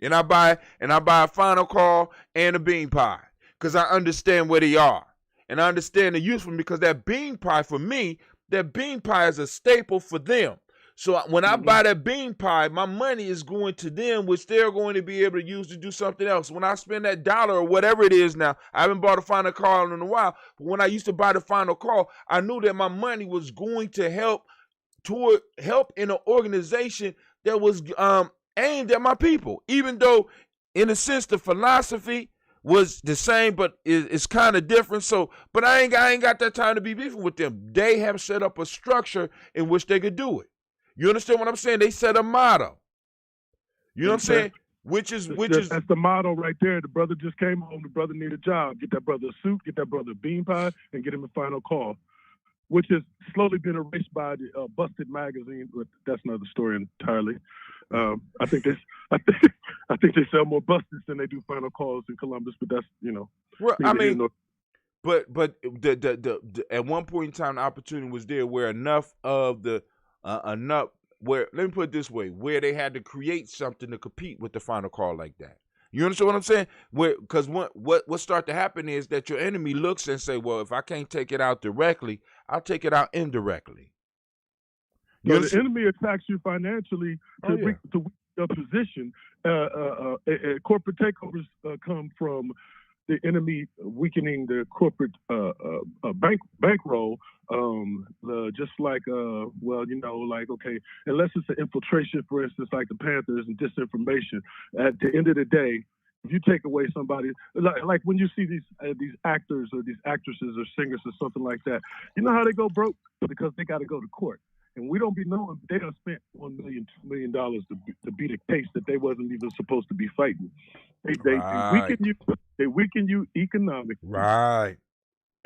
And I buy a final call and a bean pie because I understand where they are. And I understand the use for them because that bean pie for me, that bean pie is a staple for them. So when I buy that bean pie, my money is going to them, which they're going to be able to use to do something else. When I spend that $1 or whatever it is now, I haven't bought a final call in a while, but when I used to buy the final call, I knew that my money was going to help in an organization that was aimed at my people. Even though, in a sense, the philosophy was the same, but it's kind of different. So, but I ain't got that time to be beefing with them. They have set up a structure in which they could do it. You understand what I'm saying? They set a motto. You know what I'm saying? Which is that's the motto right there. The brother just came home. The brother need a job. Get that brother a suit. Get that brother a bean pie, and get him a final call, which has slowly been erased by the Busted magazine. But that's another story entirely. I think they sell more Busteds than they do final calls in Columbus. But that's Well, I mean, but the at one point in time, the opportunity was there where enough of the where, let me put it this way, where they had to create something to compete with the final call like that. You understand what I'm saying? Because what start to happen is that your enemy looks and say, well, if I can't take it out directly, I'll take it out indirectly. So the enemy attacks you financially to weaken your position. Corporate takeovers come from the enemy weakening the corporate bankroll. Just like okay, unless it's an infiltration, for instance, like the Panthers and disinformation. At the end of the day, if you take away somebody, like when you see these actors or these actresses or singers or something like that, you know how they go broke? Because they got to go to court. And we don't be knowing they done spent $1 million, $2 million to beat a case that they wasn't even supposed to be fighting. They weaken you economically. Right.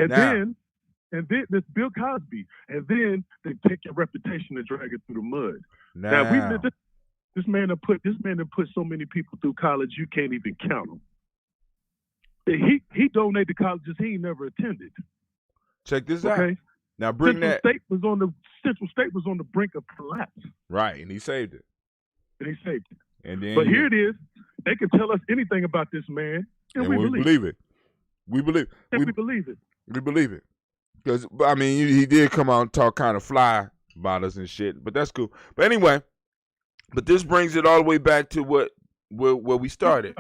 And then this Bill Cosby. And then they take your reputation and drag it through the mud. Now this man have put so many people through college you can't even count them. He donated to colleges he ain't never attended. Check this out. Now Central State was on the brink of collapse. Right, and he saved it. And then, but here it is. They can tell us anything about this man, and we believe it. We believe it. Because I mean, he did come out and talk kind of fly about us and shit, but that's cool. But anyway, this brings it all the way back to where we started.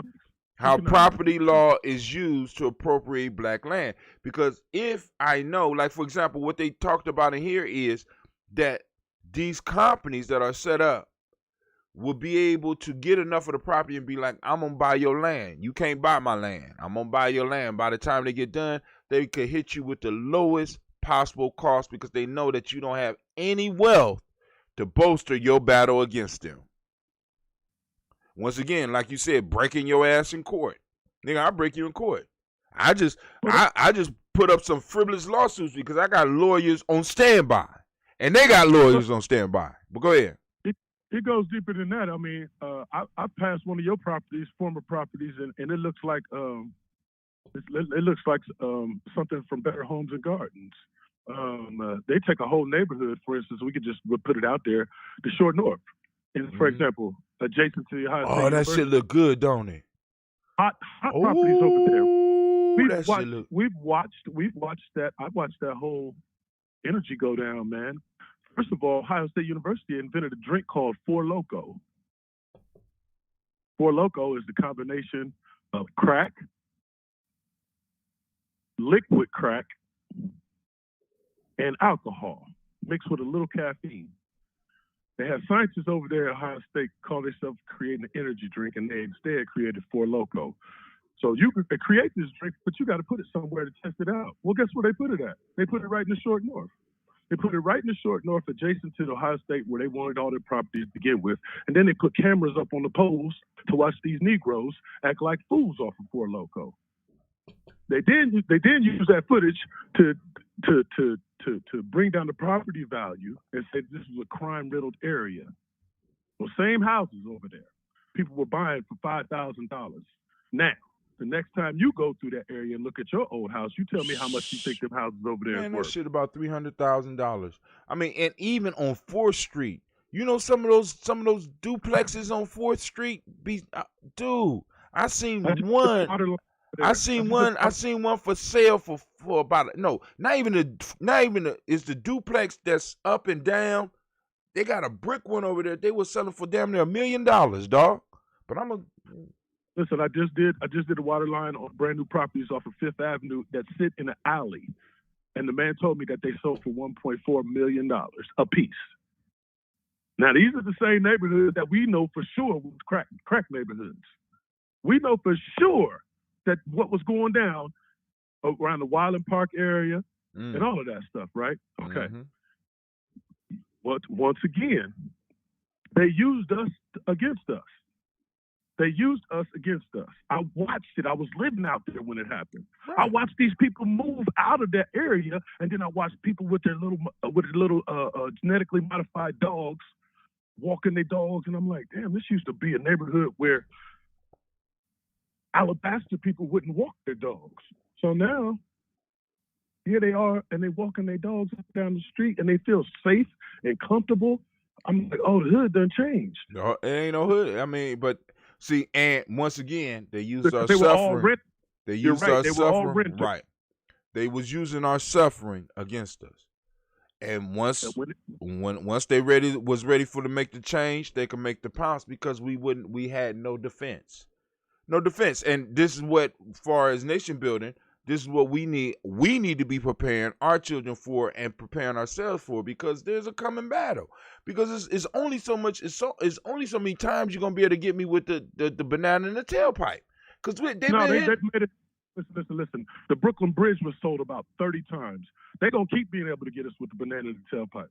How property law is used to appropriate black land. Because if I know, like, for example, what they talked about in here is that these companies that are set up will be able to get enough of the property and be like, I'm going to buy your land. You can't buy my land. I'm going to buy your land. By the time they get done, they could hit you with the lowest possible cost because they know that you don't have any wealth to bolster your battle against them. Once again, like you said, breaking your ass in court. Nigga, I'll break you in court. I just put up some frivolous lawsuits because I got lawyers on standby. And they got lawyers on standby. But go ahead. It goes deeper than that. I mean, I passed one of your former properties, and it looks like something from Better Homes and Gardens. They take a whole neighborhood, for instance. We'll put it out there, the Short North. And for example, adjacent to the Ohio State University. That shit look good, don't it? Hot properties over there. We've watched that. I watched that whole energy go down, man. First of all, Ohio State University invented a drink called Four Loko. Four Loko is the combination of crack, liquid crack, and alcohol mixed with a little caffeine. They had scientists over there at Ohio State call themselves creating an energy drink, and they instead created Four Loko. So you could create this drink, but you got to put it somewhere to test it out. Well, guess where they put it at? They put it right in the short north. They put it right in the short north, adjacent to the Ohio State, where they wanted all their properties to begin with. And then they put cameras up on the poles to watch these Negroes act like fools off of Four Loko. They then use that footage to bring down the property value and say this was a crime-riddled area. Well, same houses over there. People were buying for $5,000. Now, the next time you go through that area and look at your old house, you tell me how much you think them houses over there Man, is worth. that shit about $300,000. I mean, and even on 4th Street, you know, some of those duplexes on 4th Street, dude. I seen one for sale for about not even it's the duplex that's up and down. They got a brick one over there. They were selling for damn near $1 million, dog. But Listen, I just did a water line on brand new properties off of 5th Avenue that sit in an alley. And the man told me that they sold for $1.4 million a piece. Now, these are the same neighborhoods that we know for sure was crack neighborhoods. We know for sure that what was going down around the Wyland Park area and all of that stuff, right? Okay. But once again, they used us against us. They used us against us. I watched it. I was living out there when it happened. Right. I watched these people move out of that area, and then I watched people with their little genetically modified dogs walking their dogs, and I'm like, damn, this used to be a neighborhood where Alabaster people wouldn't walk their dogs. So now, here they are, and they walking their dogs down the street, and they feel safe and comfortable. I'm like, oh, the hood done changed. No, it ain't no hood. I mean, but see, and once again, they used our suffering. They used our suffering. Right. They was using our suffering against us. And once they was ready for to make the change, they could make the pounce because we had no defense. No defense. And this is what, far as nation building, this is what we need. We need to be preparing our children for and preparing ourselves for, because there's a coming battle. Because it's only so much. It's only so many times you're gonna be able to get me with the banana in the tailpipe. Because they made it. Listen. The Brooklyn Bridge was sold about 30 times. They're gonna keep being able to get us with the banana in the tailpipe.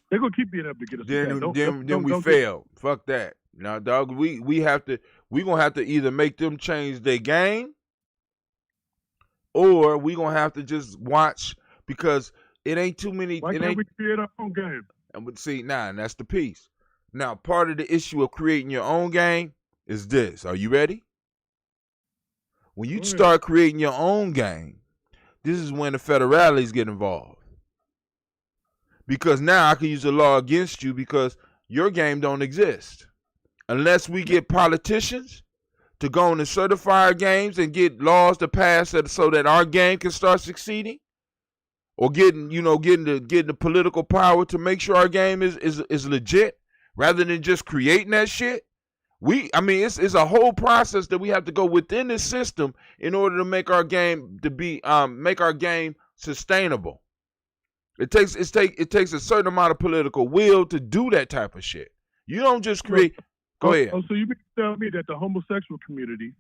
They're gonna keep being able to get us. Then we fail. Fuck that. Now, dog, we gonna have to either make them change their game, or we gonna have to just watch, because it ain't too many. Why can't we create our own game? And see, and that's the piece. Now, part of the issue of creating your own game is this. Are you ready? When you start creating your own game, this is when the federalities get involved. Because now I can use the law against you because your game don't exist. Unless we get politicians to go on and certify our games and get laws to pass so that our game can start succeeding, or getting the political power to make sure our game is legit, rather than just creating that shit. It's a whole process that we have to go within this system in order to make our game sustainable. It takes a certain amount of political will to do that type of shit. You don't just create. Go ahead. Oh, so you mean to tell me that the homosexual community?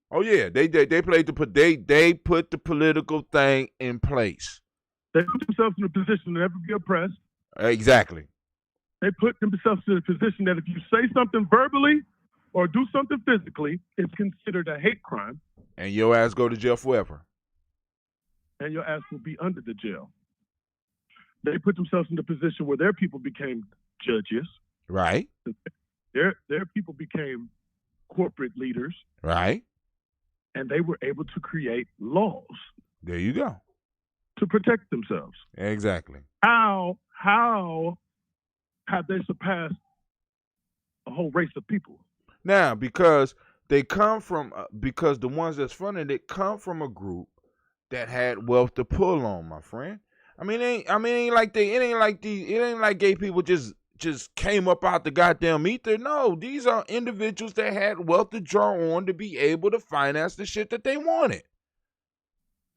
Oh yeah, they put the political thing in place. They put themselves in a position to never be oppressed. Exactly. They put themselves in a position that if you say something verbally or do something physically, it's considered a hate crime. And your ass go to jail forever. And your ass will be under the jail. They put themselves in a position where their people became judges. Right. Their people became corporate leaders. Right. And they were able to create laws. There you go. To protect themselves. Exactly. How have they surpassed a whole race of people? Now, because they come from, because the ones that's funded it come from a group that had wealth to pull on, my friend. It ain't like gay people just came up out the goddamn ether. No, these are individuals that had wealth to draw on to be able to finance the shit that they wanted.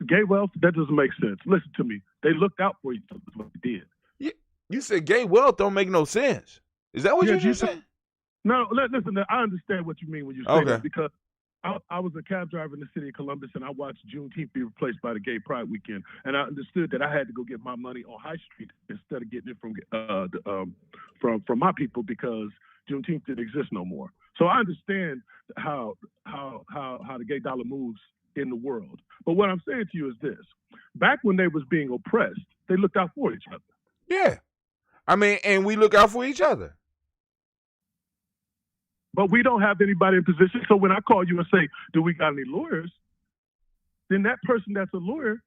Gay wealth, that doesn't make sense. Listen to me. They looked out for each other. That's what they did. You said gay wealth don't make no sense. Is that what you just said? No, listen. I understand what you mean when you say Okay. that because I was a cab driver in the city of Columbus, and I watched Juneteenth be replaced by the Gay Pride Weekend, and I understood that I had to go get my money on High Street instead of getting it from my people because Juneteenth didn't exist no more. So I understand how the gay dollar moves in the world. But what I'm saying to you is this: back when they was being oppressed, they looked out for each other. Yeah. I mean, and we look out for each other. But we don't have anybody in position. So when I call you and say, do we got any lawyers? Then that person that's a lawyer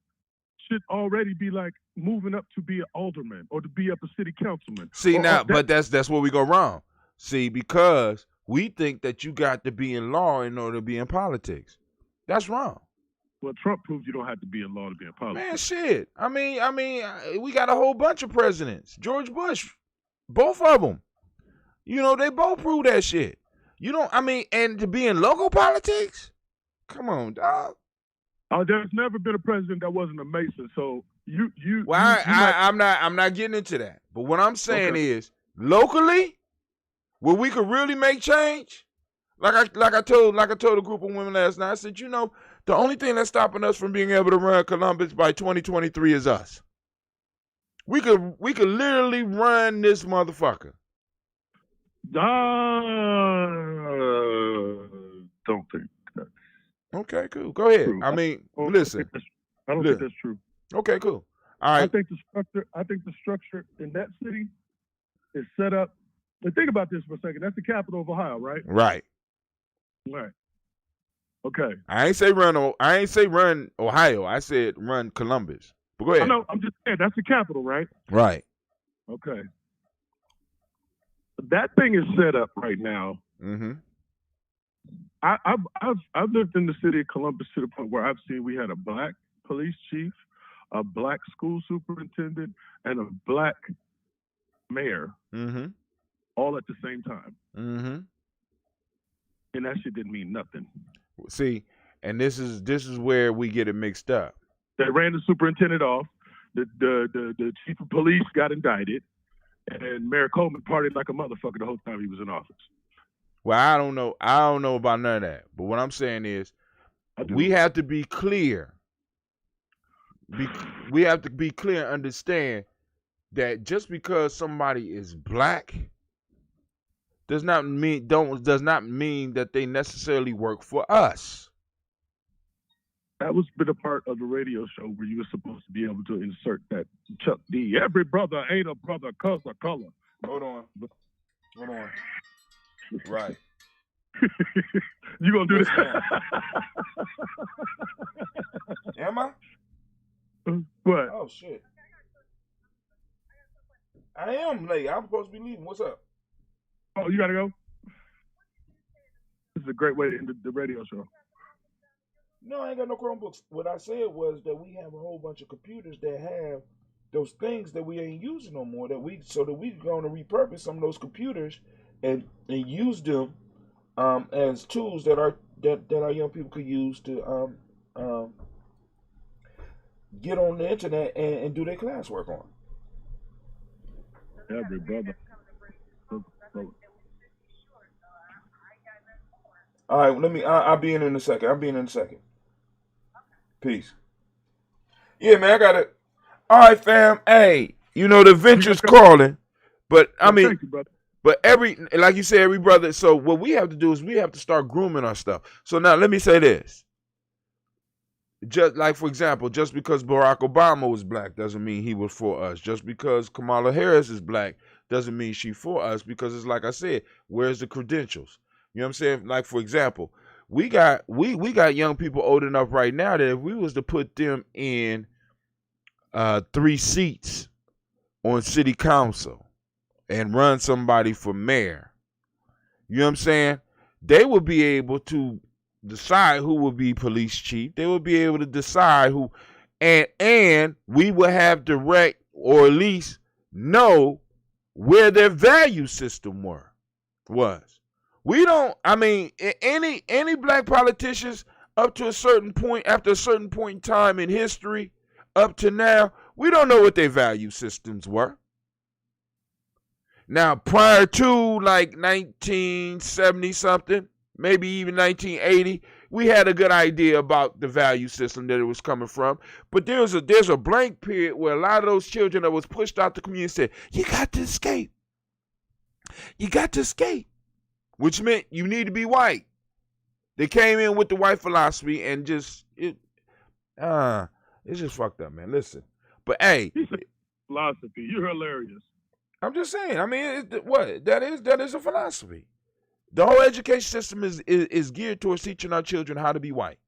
should already be like moving up to be an alderman or to be up a city councilman. See, now, but that's where we go wrong. See, because we think that you got to be in law in order to be in politics. That's wrong. Well, Trump proved you don't have to be in law to be in politics. Man, shit. I mean, we got a whole bunch of presidents. George Bush, both of them. You know, they both proved that shit. You don't, I mean, and to be in local politics? Come on, dog. There's never been a president that wasn't a Mason. So I'm not getting into that. But what I'm saying is, locally, where we could really make change, like I told a group of women last night, I said, you know, the only thing that's stopping us from being able to run Columbus by 2023 is us. We could literally run this motherfucker. Don't think that. Okay, cool. Go ahead. True. I mean, listen. I don't think that's true. Okay, cool. All right. I think the structure in that city is set up. But think about this for a second. That's the capital of Ohio, right? Right. Right. Okay. I ain't say run Ohio. I said run Columbus. But go ahead. No, I'm just saying that's the capital, right? Right. Okay. That thing is set up right now. Mm-hmm. I've lived in the city of Columbus to the point where I've seen we had a black police chief, a black school superintendent, and a black mayor, mm-hmm. all at the same time. Mm-hmm. And that shit didn't mean nothing. See, and this is where we get it mixed up. They ran the superintendent off. The chief of police got indicted, and Mayor Coleman partied like a motherfucker the whole time he was in office. Well, I don't know about none of that. But what I'm saying is, we have to be clear. We have to be clear and understand that just because somebody is black does not mean that they necessarily work for us. That was been a part of the radio show where you were supposed to be able to insert that Chuck D. Every brother ain't a brother 'cause of color. Hold on. Right. You gonna do this? Am I? What? Oh shit. I am late. I'm supposed to be leaving. What's up? Oh, you gotta go? This is a great way to end the radio show. No, I ain't got no Chromebooks. What I said was that we have a whole bunch of computers that have those things that we ain't using no more. So that we're going to repurpose some of those computers and use them as tools that our young people could use to get on the internet and do their classwork on. Every brother. All right, I'll be in a second. Peace. Yeah, man, I got it. All right, fam. Hey, you know the venture's calling, but I mean, thank you, brother. But like you said, every brother. So what we have to do is we have to start grooming our stuff. So now let me say this. Just like, for example, just because Barack Obama was black doesn't mean he was for us. Just because Kamala Harris is black doesn't mean she for us, because it's like I said, where's the credentials? You know what I'm saying? Like, for example, we got young people old enough right now that if we was to put them in 3 seats on city council and run somebody for mayor, you know what I'm saying? They would be able to decide who would be police chief. They would be able to decide who, and we would have direct, or at least know where their value system was. We don't, I mean, any black politicians up to a certain point, after a certain point in time in history, up to now, we don't know what their value systems were. Now, prior to like 1970 something, maybe even 1980, we had a good idea about the value system that it was coming from. But there's a blank period where a lot of those children that was pushed out the community said, you got to escape. You got to escape, which meant you need to be white. They came in with the white philosophy and it's just fucked up, man. Listen, but hey, philosophy, you're hilarious. I'm just saying. I mean, that is a philosophy. The whole education system is geared towards teaching our children how to be white,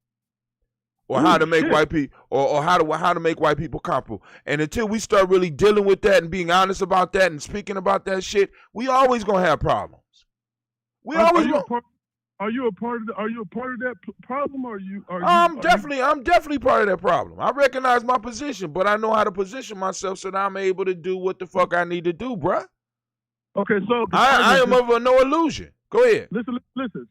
or how to make white people, or how to make white people comfortable. And until we start really dealing with that and being honest about that and speaking about that shit, we always gonna have problems. Are you a part of that problem? I'm definitely part of that problem. I recognize my position, but I know how to position myself so that I'm able to do what the fuck I need to do, bruh. Okay, so I am of no illusion. Go ahead. Listen.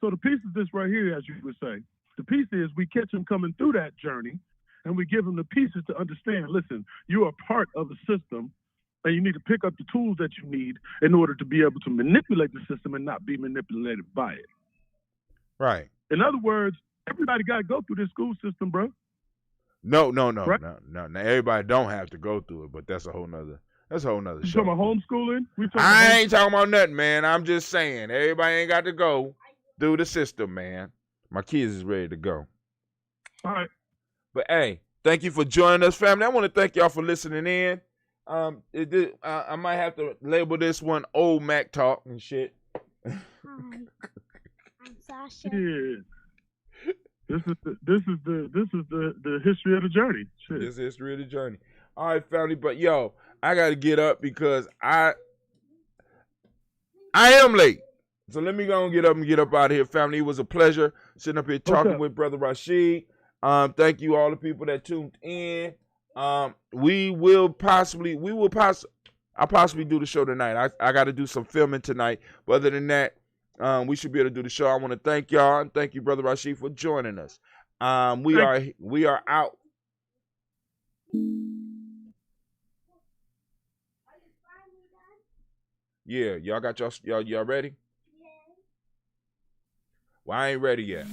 So the piece is this right here, as you would say. The piece is we catch them coming through that journey, and we give them the pieces to understand. Listen, you are part of the system, and you need to pick up the tools that you need in order to be able to manipulate the system and not be manipulated by it. Right. In other words, everybody got to go through this school system, bro. No. Right? No. Everybody don't have to go through it, but that's a whole nother You show. talking about homeschooling? I ain't talking about nothing, man. I'm just saying everybody ain't got to go through the system, man. My kids is ready to go. All right. But hey, thank you for joining us, family. I want to thank y'all for listening in. I might have to label this one old Mac talk and shit. Hi, I'm Sasha. Yeah. This is the history of the journey. Shit. This is history of the journey. All right, family. But yo, I gotta get up because I am late. So let me go and get up out of here, family. It was a pleasure sitting up here talking with Brother Rashid. Thank you all the people that tuned in. I'll possibly do the show tonight. I got to do some filming tonight. But other than that, we should be able to do the show. I want to thank y'all and thank you, Brother Rashid, for joining us. We are out. Yeah, y'all got y'all ready? Yeah. Well, I ain't ready yet.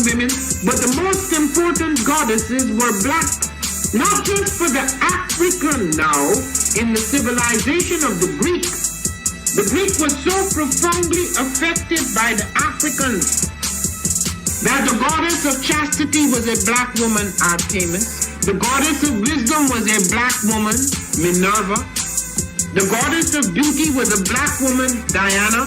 Women, but the most important goddesses were black, not just for the African now in the civilization of the Greek. The Greek was so profoundly affected by the Africans that the goddess of chastity was a black woman, Artemis. The goddess of wisdom was a black woman, Minerva. The goddess of beauty was a black woman, Diana.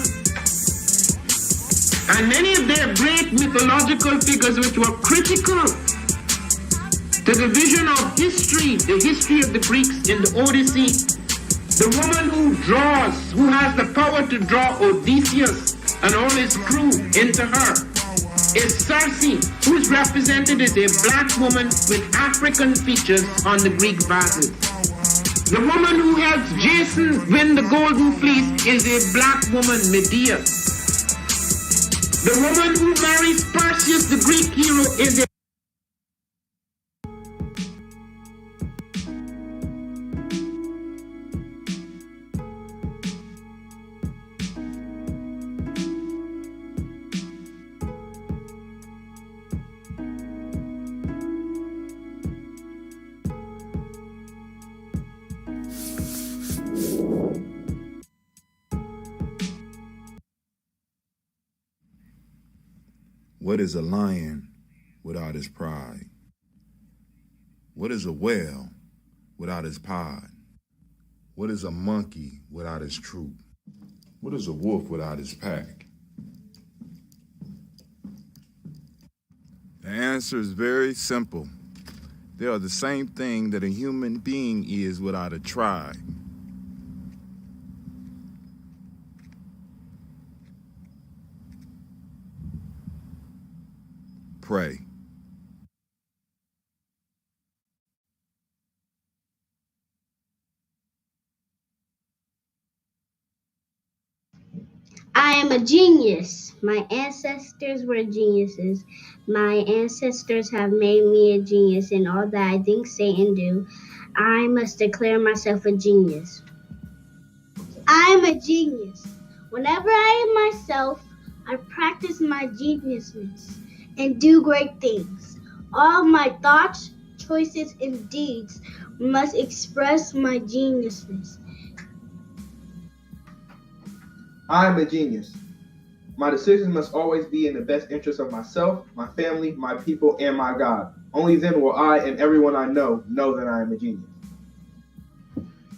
And many of their great mythological figures which were critical to the vision of history, the history of the Greeks in the Odyssey. The woman who has the power to draw Odysseus and all his crew into her is Circe, who is represented as a black woman with African features on the Greek vases. The woman who helps Jason win the Golden Fleece is a black woman, Medea. The woman who marries Perseus, the Greek hero, is a What is a lion without his pride? What is a whale without his pod? What is a monkey without his troop? What is a wolf without his pack? The answer is very simple. They are the same thing that a human being is without a tribe. Pray. am a genius. My ancestors were geniuses. My ancestors have made me a genius in all that I think, say, and do. I must declare myself a genius. I am a genius. Whenever I am myself, I practice my geniusness and do great things. All my thoughts, choices, and deeds must express my geniusness. I am a genius. My decisions must always be in the best interest of myself, my family, my people, and my God. Only then will I and everyone I know that I am a genius.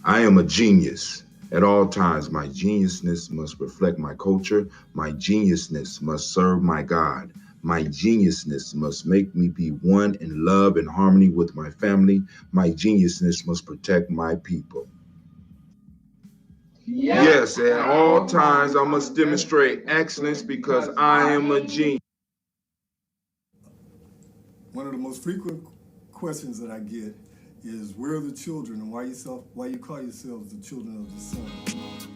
I am a genius. At all times, my geniusness must reflect my culture. My geniusness must serve my God. My geniusness must make me be one in love and harmony with my family. My geniusness must protect my people. Yes, at all times, I must demonstrate excellence because I am a genius. One of the most frequent questions that I get is, where are the children and why you call yourselves the children of the sun?